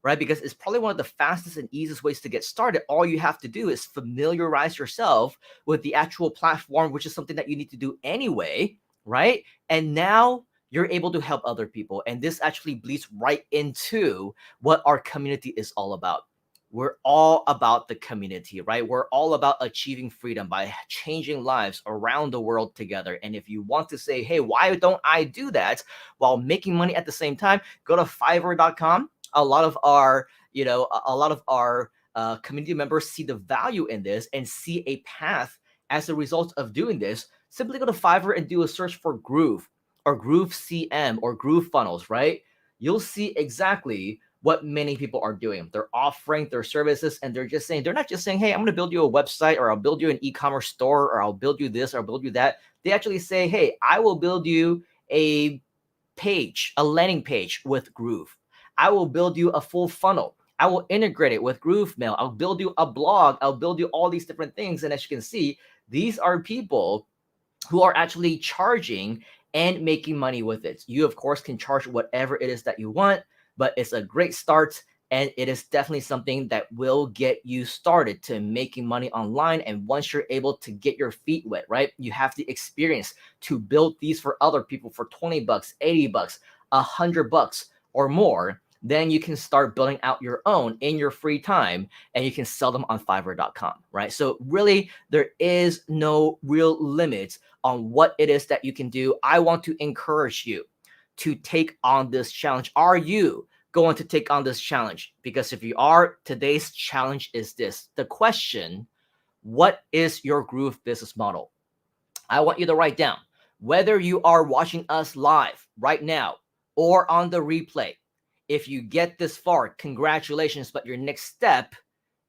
Right? Because it's probably one of the fastest and easiest ways to get started. All you have to do is familiarize yourself with the actual platform, which is something that you need to do anyway, right? And now you're able to help other people. And this actually bleeds right into what our community is all about. We're all about the community, right? We're all about achieving freedom by changing lives around the world together. And if you want to say, hey, why don't I do that while making money at the same time? Go to fiverr.com. A lot of our, a lot of our community members see the value in this and see a path as a result of doing this. Simply go to Fiverr and do a search for Groove or Groove CM or Groove Funnels, right? You'll see exactly what many people are doing. They're offering their services and they're not just saying, hey, I'm going to build you a website or I'll build you an e-commerce store or I'll build you this or I'll build you that. They actually say, hey, I will build you a page, a landing page with Groove. I will build you a full funnel. I will integrate it with Groove Mail. I'll build you a blog. I'll build you all these different things. And as you can see, these are people who are actually charging and making money with it. You, of course, can charge whatever it is that you want, but it's a great start. And it is definitely something that will get you started to making money online. And once you're able to get your feet wet, right, you have the experience to build these for other people for 20 bucks, 80 bucks, $100 or more. Then you can start building out your own in your free time and you can sell them on fiverr.com, right? So really, there is no real limit on what it is that you can do. I want to encourage you to take on this challenge. Are you going to take on this challenge? Because if you are, today's challenge is this. The question, what is your Groove business model? I want you to write down, whether you are watching us live right now or on the replay. If you get this far, congratulations, but your next step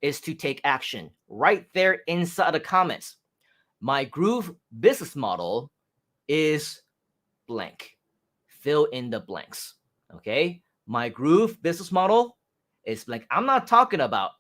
is to take action right there inside the comments. My Groove business model is blank. Fill in the blanks, okay? My Groove business model is blank. I'm not talking about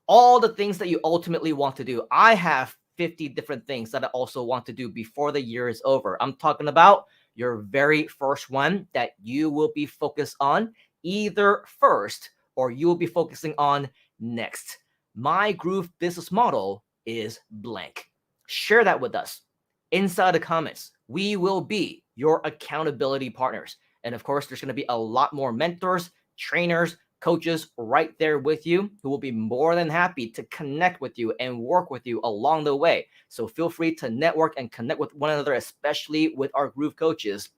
all the things that you ultimately want to do. I have 50 different things that I also want to do before the year is over. I'm talking about your very first one that you will be focused on either first or you will be focusing on next. My Groove business model is blank. Share that with us inside the comments. We will be your accountability partners. And of course, there's going to be a lot more mentors, trainers, coaches right there with you who will be more than happy to connect with you and work with you along the way. So feel free to network and connect with one another, especially with our Groove coaches.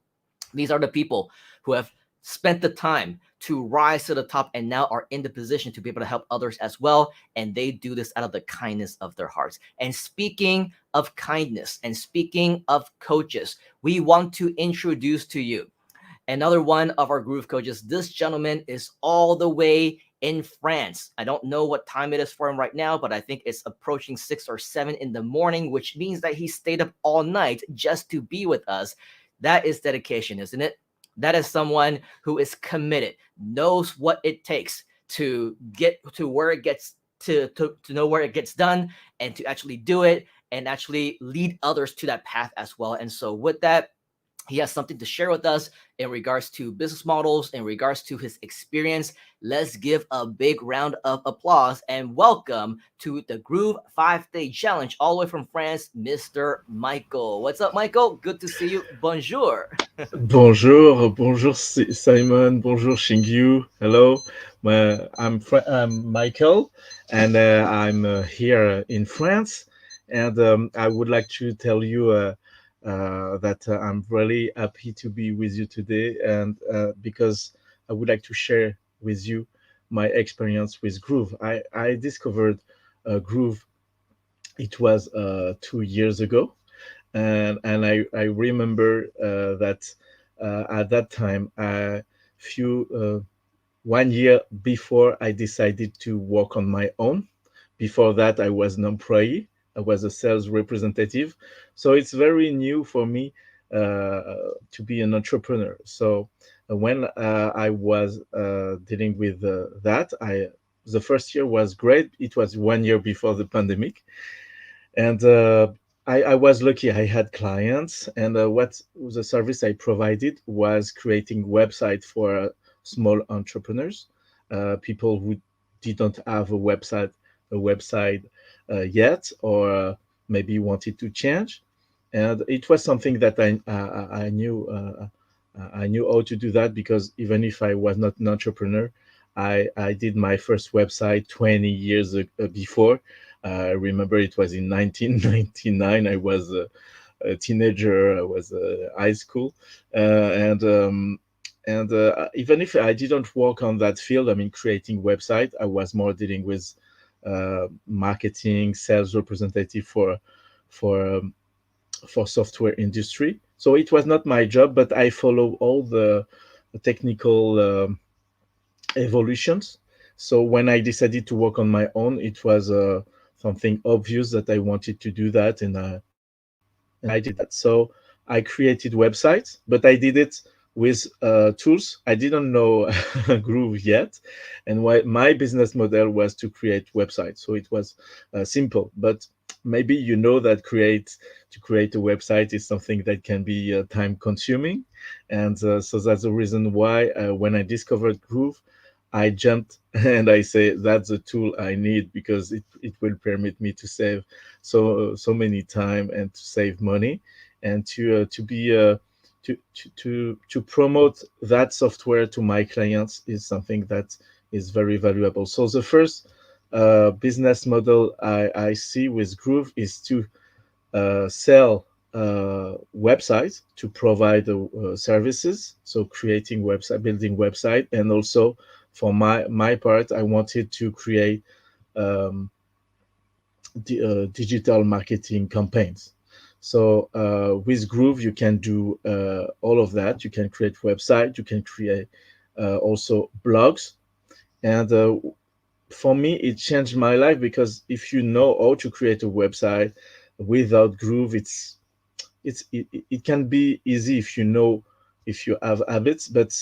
These are the people who have spent the time to rise to the top and now are in the position to be able to help others as well. And they do this out of the kindness of their hearts. And speaking of kindness and speaking of coaches, we want to introduce to you another one of our Groove coaches. This gentleman is all the way in France. I don't know what time it is for him right now, but I think it's approaching 6 or 7 in the morning, which means that he stayed up all night just to be with us. That is dedication, isn't it? That is someone who is committed, knows what it takes to get to where it gets to know where it gets done and to actually do it and actually lead others to that path as well. And so with that, he has something to share with us in regards to business models, in regards to his experience. Let's give a big round of applause and welcome to the Groove 5-Day Challenge, all the way from France, Mr. Michael. What's up, Michael? Good to see you. Bonjour. Bonjour Simon, bonjour Ching Yu. Hello, I'm Michael, and I'm here in France, and I would like to tell you that I'm really happy to be with you today, and because I would like to share with you my experience with Groove. I discovered Groove. It was 2 years ago, and I remember that at that time, few 1 year before I decided to work on my own. Before that, I was an employee. I was a sales representative, so it's very new for me to be an entrepreneur. So when I was dealing with that, I the first year was great. It was 1 year before the pandemic, and I was lucky. I had clients, and what the service I provided was creating website for small entrepreneurs, people who didn't have a website yet, or maybe wanted to change. and it was something that I knew how to do that, because even if I was not an entrepreneur, I did my first website 20 years before. I remember it was in 1999. I was a teenager. I was high school, and even if I didn't work on that field, I mean, creating website, I was more dealing with marketing, sales representative for um, for software industry. So it was not my job, but I follow all the technical evolutions. So when I decided to work on my own, it was something obvious that I wanted to do that, and I did that. So I created websites, but I did it with tools. I didn't know Groove yet, and my business model was to create websites. So it was simple, but maybe you know that to create a website is something that can be time consuming, and so that's the reason why when I discovered Groove, I jumped and I say that's the tool I need, because it will permit me to save so many time and to save money, and to be to promote that software to my clients is something that is very valuable. So the first business model I see with Groove is to sell websites, to provide services, so creating website, building website, and also for my part, I wanted to create um, digital marketing campaigns. So with Groove, you can do all of that. You can create website, you can create also blogs, and for me, it changed my life, because if you know how to create a website without Groove, it can be easy if you know, if you have habits, but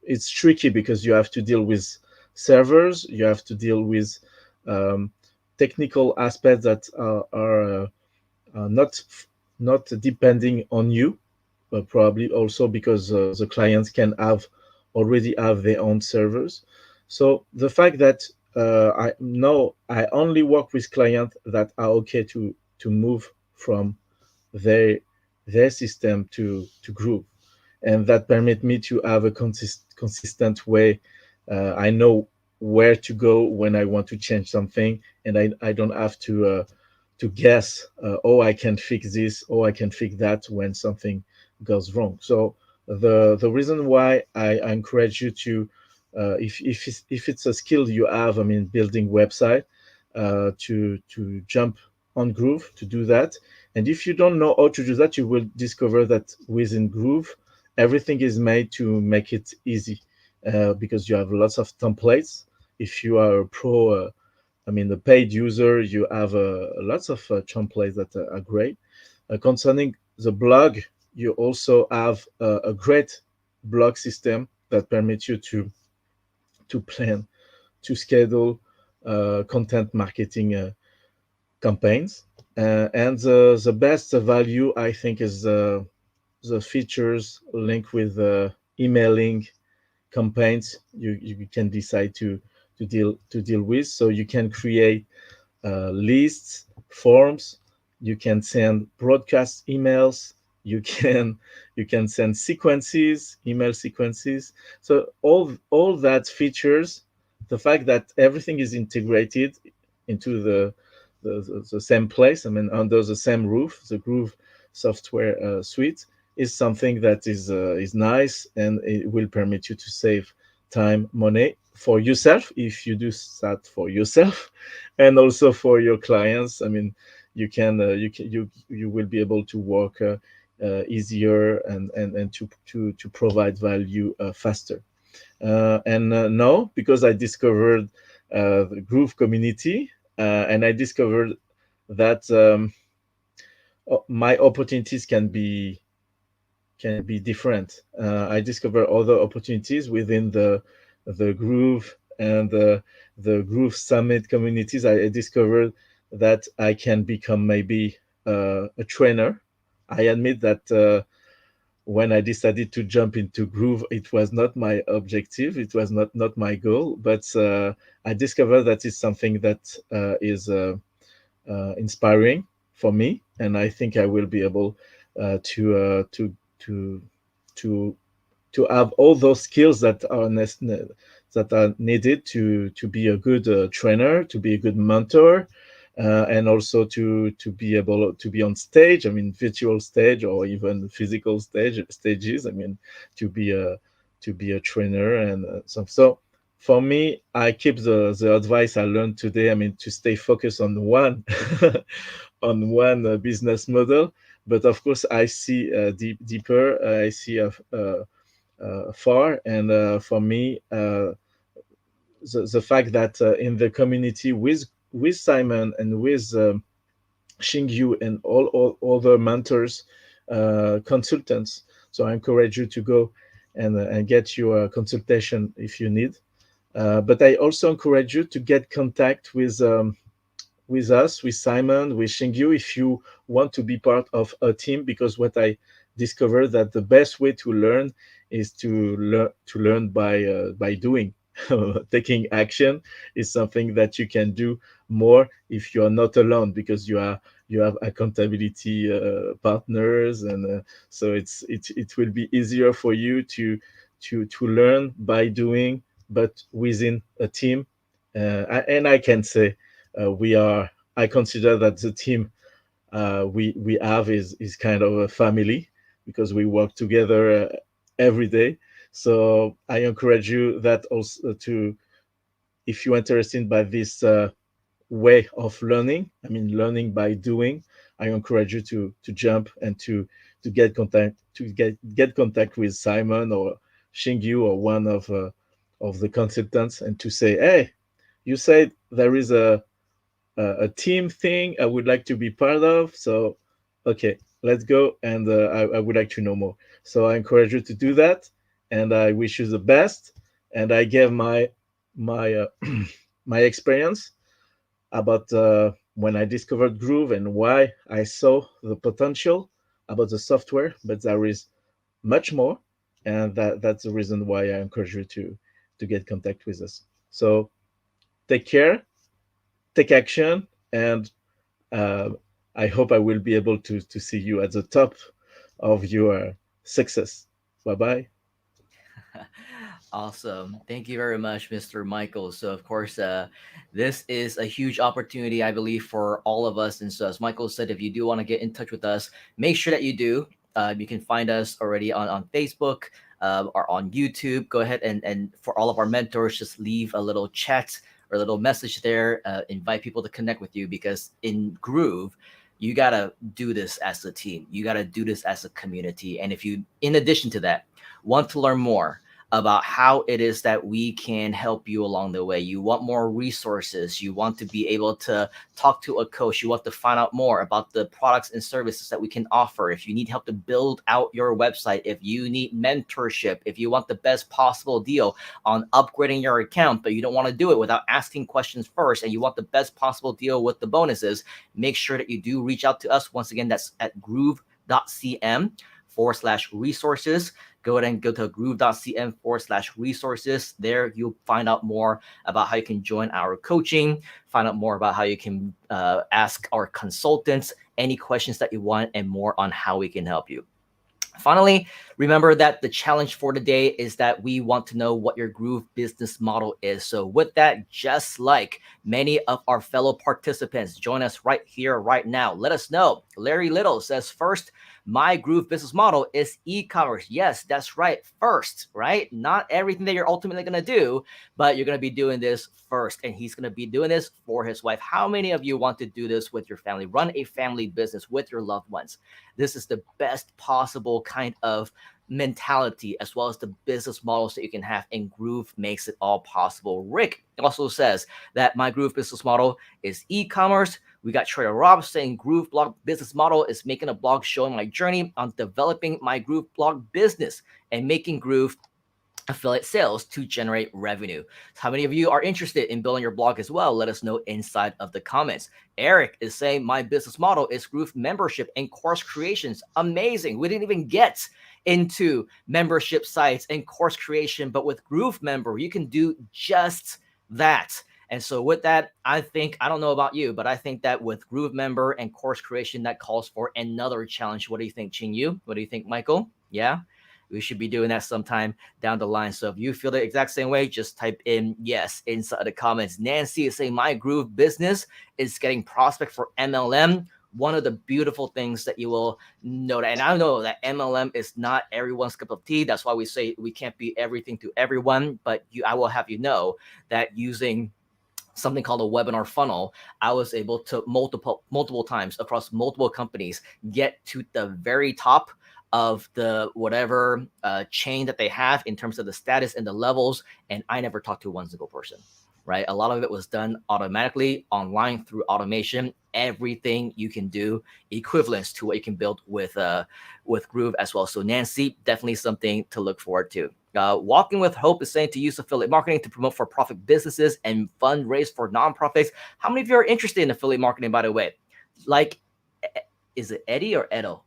it's tricky because you have to deal with servers, you have to deal with um, technical aspects that are not depending on you, but probably also because the clients can already have their own servers. So the fact that I know I only work with clients that are okay to move from their their system to Groove, and that permit me to have a consistent way. I know where to go when I want to change something, and I don't have to guess. Oh, I can fix this. Oh, I can fix that when something goes wrong. So the reason why I encourage you to, if it's a skill you have, I mean, building website, to jump on Groove to do that. And if you don't know how to do that, you will discover that within Groove, everything is made to make it easy, because you have lots of templates. If you are a pro, I mean, the paid user, you have lots of templates that are great. Concerning the blog, you also have a great blog system that permits you to plan, to schedule content marketing campaigns. And the best value, I think, is the features linked with emailing campaigns you can decide to deal with. So you can create lists, forms. You can send broadcast emails. You can you can send sequences, email sequences. So all that features, the fact that everything is integrated into the same place. I mean, under the same roof, the Groove software suite is something that is nice, and it will permit you to save time, money for yourself if you do that for yourself, and also for your clients. I mean, you will be able to work easier, and to provide value faster. And now, because I discovered the Groove community, and I discovered that my opportunities can be different. I discovered other opportunities within the Groove and the Groove Summit communities. I discovered that I can become maybe a trainer. I admit that when I decided to jump into Groove, it was not my objective. It was not my goal, but I discovered that it's something that is inspiring for me, and I think I will be able to to to have all those skills that are needed to be a good trainer, to be a good mentor, and also to be able to be on stage. I mean, virtual stage or even physical stages. I mean, to be a trainer and so. For me, I keep the advice I learned today. I mean, to stay focused on one on one business model, but of course, I see deeper. I see far, and for me, the fact that in the community with Simon and with Xing Yu and all other mentors, consultants. So I encourage you to go and get your consultation if you need. But I also encourage you to get contact with us, with Simon, with Xingyu, if you want to be part of a team. Because what I discovered that the best way to learn is to learn by doing. Taking action is something that you can do more if you are not alone, because you have accountability partners, and so it will be easier for you to learn by doing, but within a team. And I can say we are. I consider that the team we have is kind of a family, because we work together every day. So I encourage you that also to, if you're interested by this way of learning, I mean learning by doing, I encourage you to jump and to get contact with Simon or Xingyu or one of the consultants, and to say, hey, you said there is a team thing I would like to be part of. So, okay, let's go. And I would like to know more. So I encourage you to do that. And I wish you the best. And I gave my my experience about when I discovered Groove and why I saw the potential about the software. But there is much more, and that's the reason why I encourage you to get contact with us. So take care, take action, and uh, I hope I will be able to see you at the top of your success. Bye bye. Awesome. Thank you very much, Mr. Michael. So, of course, this is a huge opportunity, I believe, for all of us. And so, as Michael said, if you do want to get in touch with us, make sure that you do. You can find us already on Facebook or on YouTube. Go ahead and for all of our mentors, just leave a little chat or a little message there. Invite people to connect with you, because in Groove, you got to do this as a team. You got to do this as a community. And if you, in addition to that, want to learn more about how it is that we can help you along the way, you want more resources, you want to be able to talk to a coach, you want to find out more about the products and services that we can offer, if you need help to build out your website, if you need mentorship, if you want the best possible deal on upgrading your account, but you don't want to do it without asking questions first, and you want the best possible deal with the bonuses, make sure that you do reach out to us. Once again, that's at groove.cm/resources. Go ahead and go to groove.cm/resources. There you'll find out more about how you can join our coaching, find out more about how you can ask our consultants any questions that you want, and more on how we can help you. Finally, remember that the challenge for today is that we want to know what your Groove business model is. So with that, just like many of our fellow participants, join us right here, right now. Let us know. Larry Little says, first, my Groove business model is e-commerce. Yes, that's right. First, right? Not everything that you're ultimately going to do, but you're going to be doing this first. And he's going to be doing this for his wife. How many of you want to do this with your family? Run a family business with your loved ones. This is the best possible kind of mentality, as well as the business models that you can have, and Groove makes it all possible. Rick also says that my Groove business model is e-commerce. We got Trader Rob saying Groove blog business model is making a blog showing my journey on developing my Groove blog business and making Groove affiliate sales to generate revenue. How many of you are interested in building your blog as well? Let us know inside of the comments. Eric is saying my business model is Groove membership and course creations. Amazing. We didn't even get into membership sites and course creation, but with Groove member, you can do just that. And so with that, I don't know about you, but I think that with Groove member and course creation, that calls for another challenge. What do you think, Ching Yu? What do you think, Michael? Yeah, we should be doing that sometime down the line. So if you feel the exact same way, just type in yes inside the comments. Nancy is saying my Groove business is getting prospect for MLM. One of the beautiful things that you will note, and I know that MLM is not everyone's cup of tea. That's why we say we can't be everything to everyone. But I will have you know that using something called a webinar funnel, I was able to multiple times across multiple companies get to the very top of the whatever chain that they have in terms of the status and the levels, and I never talked to one single person. Right, a lot of it was done automatically online through automation. Everything you can do equivalents to what you can build with Groove as well. So Nancy, definitely something to look forward to. Walking with Hope is saying to use affiliate marketing to promote for-profit businesses and fundraise for nonprofits. How many of you are interested in affiliate marketing, by the way? Like, is it Eddie or Edo?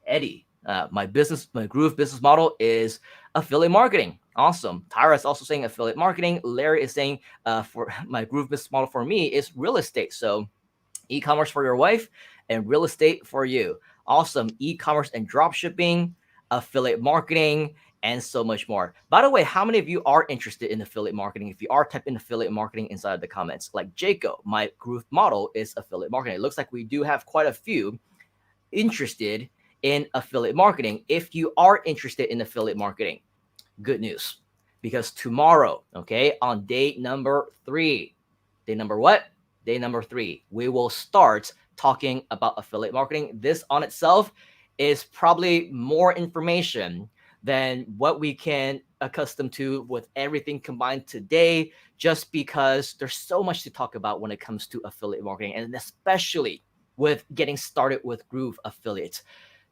Eddie. My Groove business model is affiliate marketing. Awesome. Tyra is also saying affiliate marketing. Larry is saying for my Groove business model for me is real estate. So e-commerce for your wife and real estate for you. Awesome. E-commerce and drop shipping, affiliate marketing, and so much more. By the way, how many of you are interested in affiliate marketing? If you are, type in affiliate marketing inside of the comments. Like Jacob, my Groove model is affiliate marketing. It looks like we do have quite a few interested in affiliate marketing. If you are interested in affiliate marketing, good news, because tomorrow, okay, on day number 3, day number what? Day number 3, we will start talking about affiliate marketing. This on itself is probably more information than what we can accustom to with everything combined today, just because there's so much to talk about when it comes to affiliate marketing, and especially with getting started with Groove affiliates.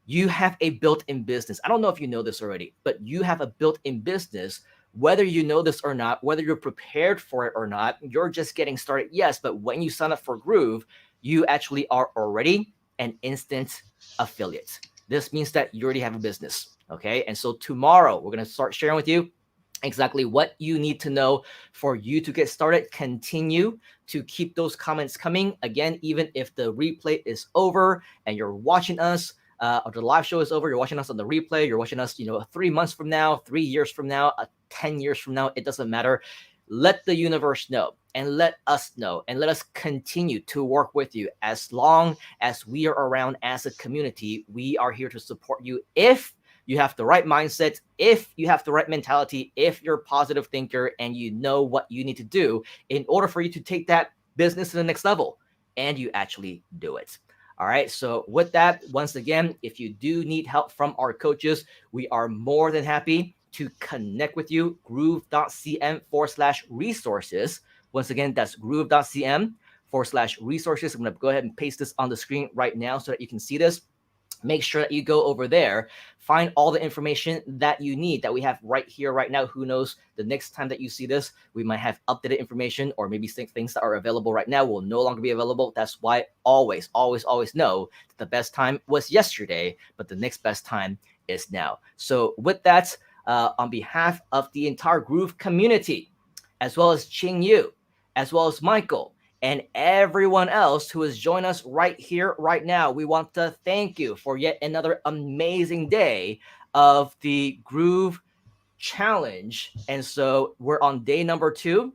You have a built-in business. I don't know if you know this already, but you have a built-in business, whether you know this or not, whether you're prepared for it or not. You're just getting started, yes, but when you sign up for Groove, you actually are already an instant affiliate. This means that you already have a business, okay? And so tomorrow, we're gonna start sharing with you exactly what you need to know for you to get started. Continue to keep those comments coming. Again, even if the replay is over and you're watching us, or the live show is over, you're watching us on the replay, you're watching us, 3 months from now, 3 years from now, 10 years from now, it doesn't matter. Let the universe know and let us know, and let us continue to work with you. As long as we are around as a community, we are here to support you. If you have the right mindset, if you have the right mentality, if you're a positive thinker and you know what you need to do in order for you to take that business to the next level, and you actually do it. All right. So with that, once again, if you do need help from our coaches, we are more than happy to connect with you. Groove.cm/resources. Once again, that's groove.cm/resources. I'm going to go ahead and paste this on the screen right now so that you can see this. Make sure that you go over there, find all the information that you need that we have right here, right now. Who knows, the next time that you see this, we might have updated information, or maybe things that are available right now will no longer be available. That's why always know that the best time was yesterday, but the next best time is now. So with that, on behalf of the entire Groove community, as well as Ching Yu, as well as Michael, and everyone else who has joined us right here, right now, we want to thank you for yet another amazing day of the Groove Challenge. And so we're on day number 2.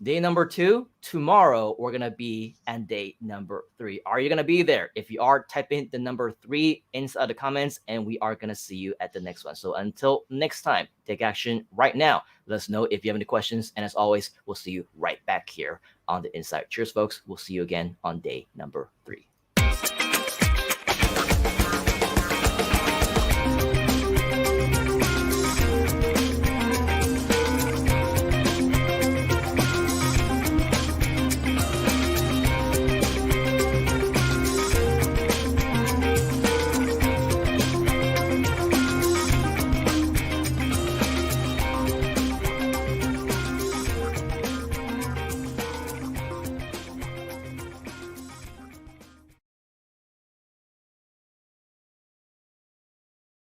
Day number 2, tomorrow, we're going to be on day number 3. Are you going to be there? If you are, type in the number 3 inside the comments, and we are going to see you at the next one. So until next time, take action right now. Let us know if you have any questions. And as always, we'll see you right back here on the inside. Cheers, folks. We'll see you again on day number 3.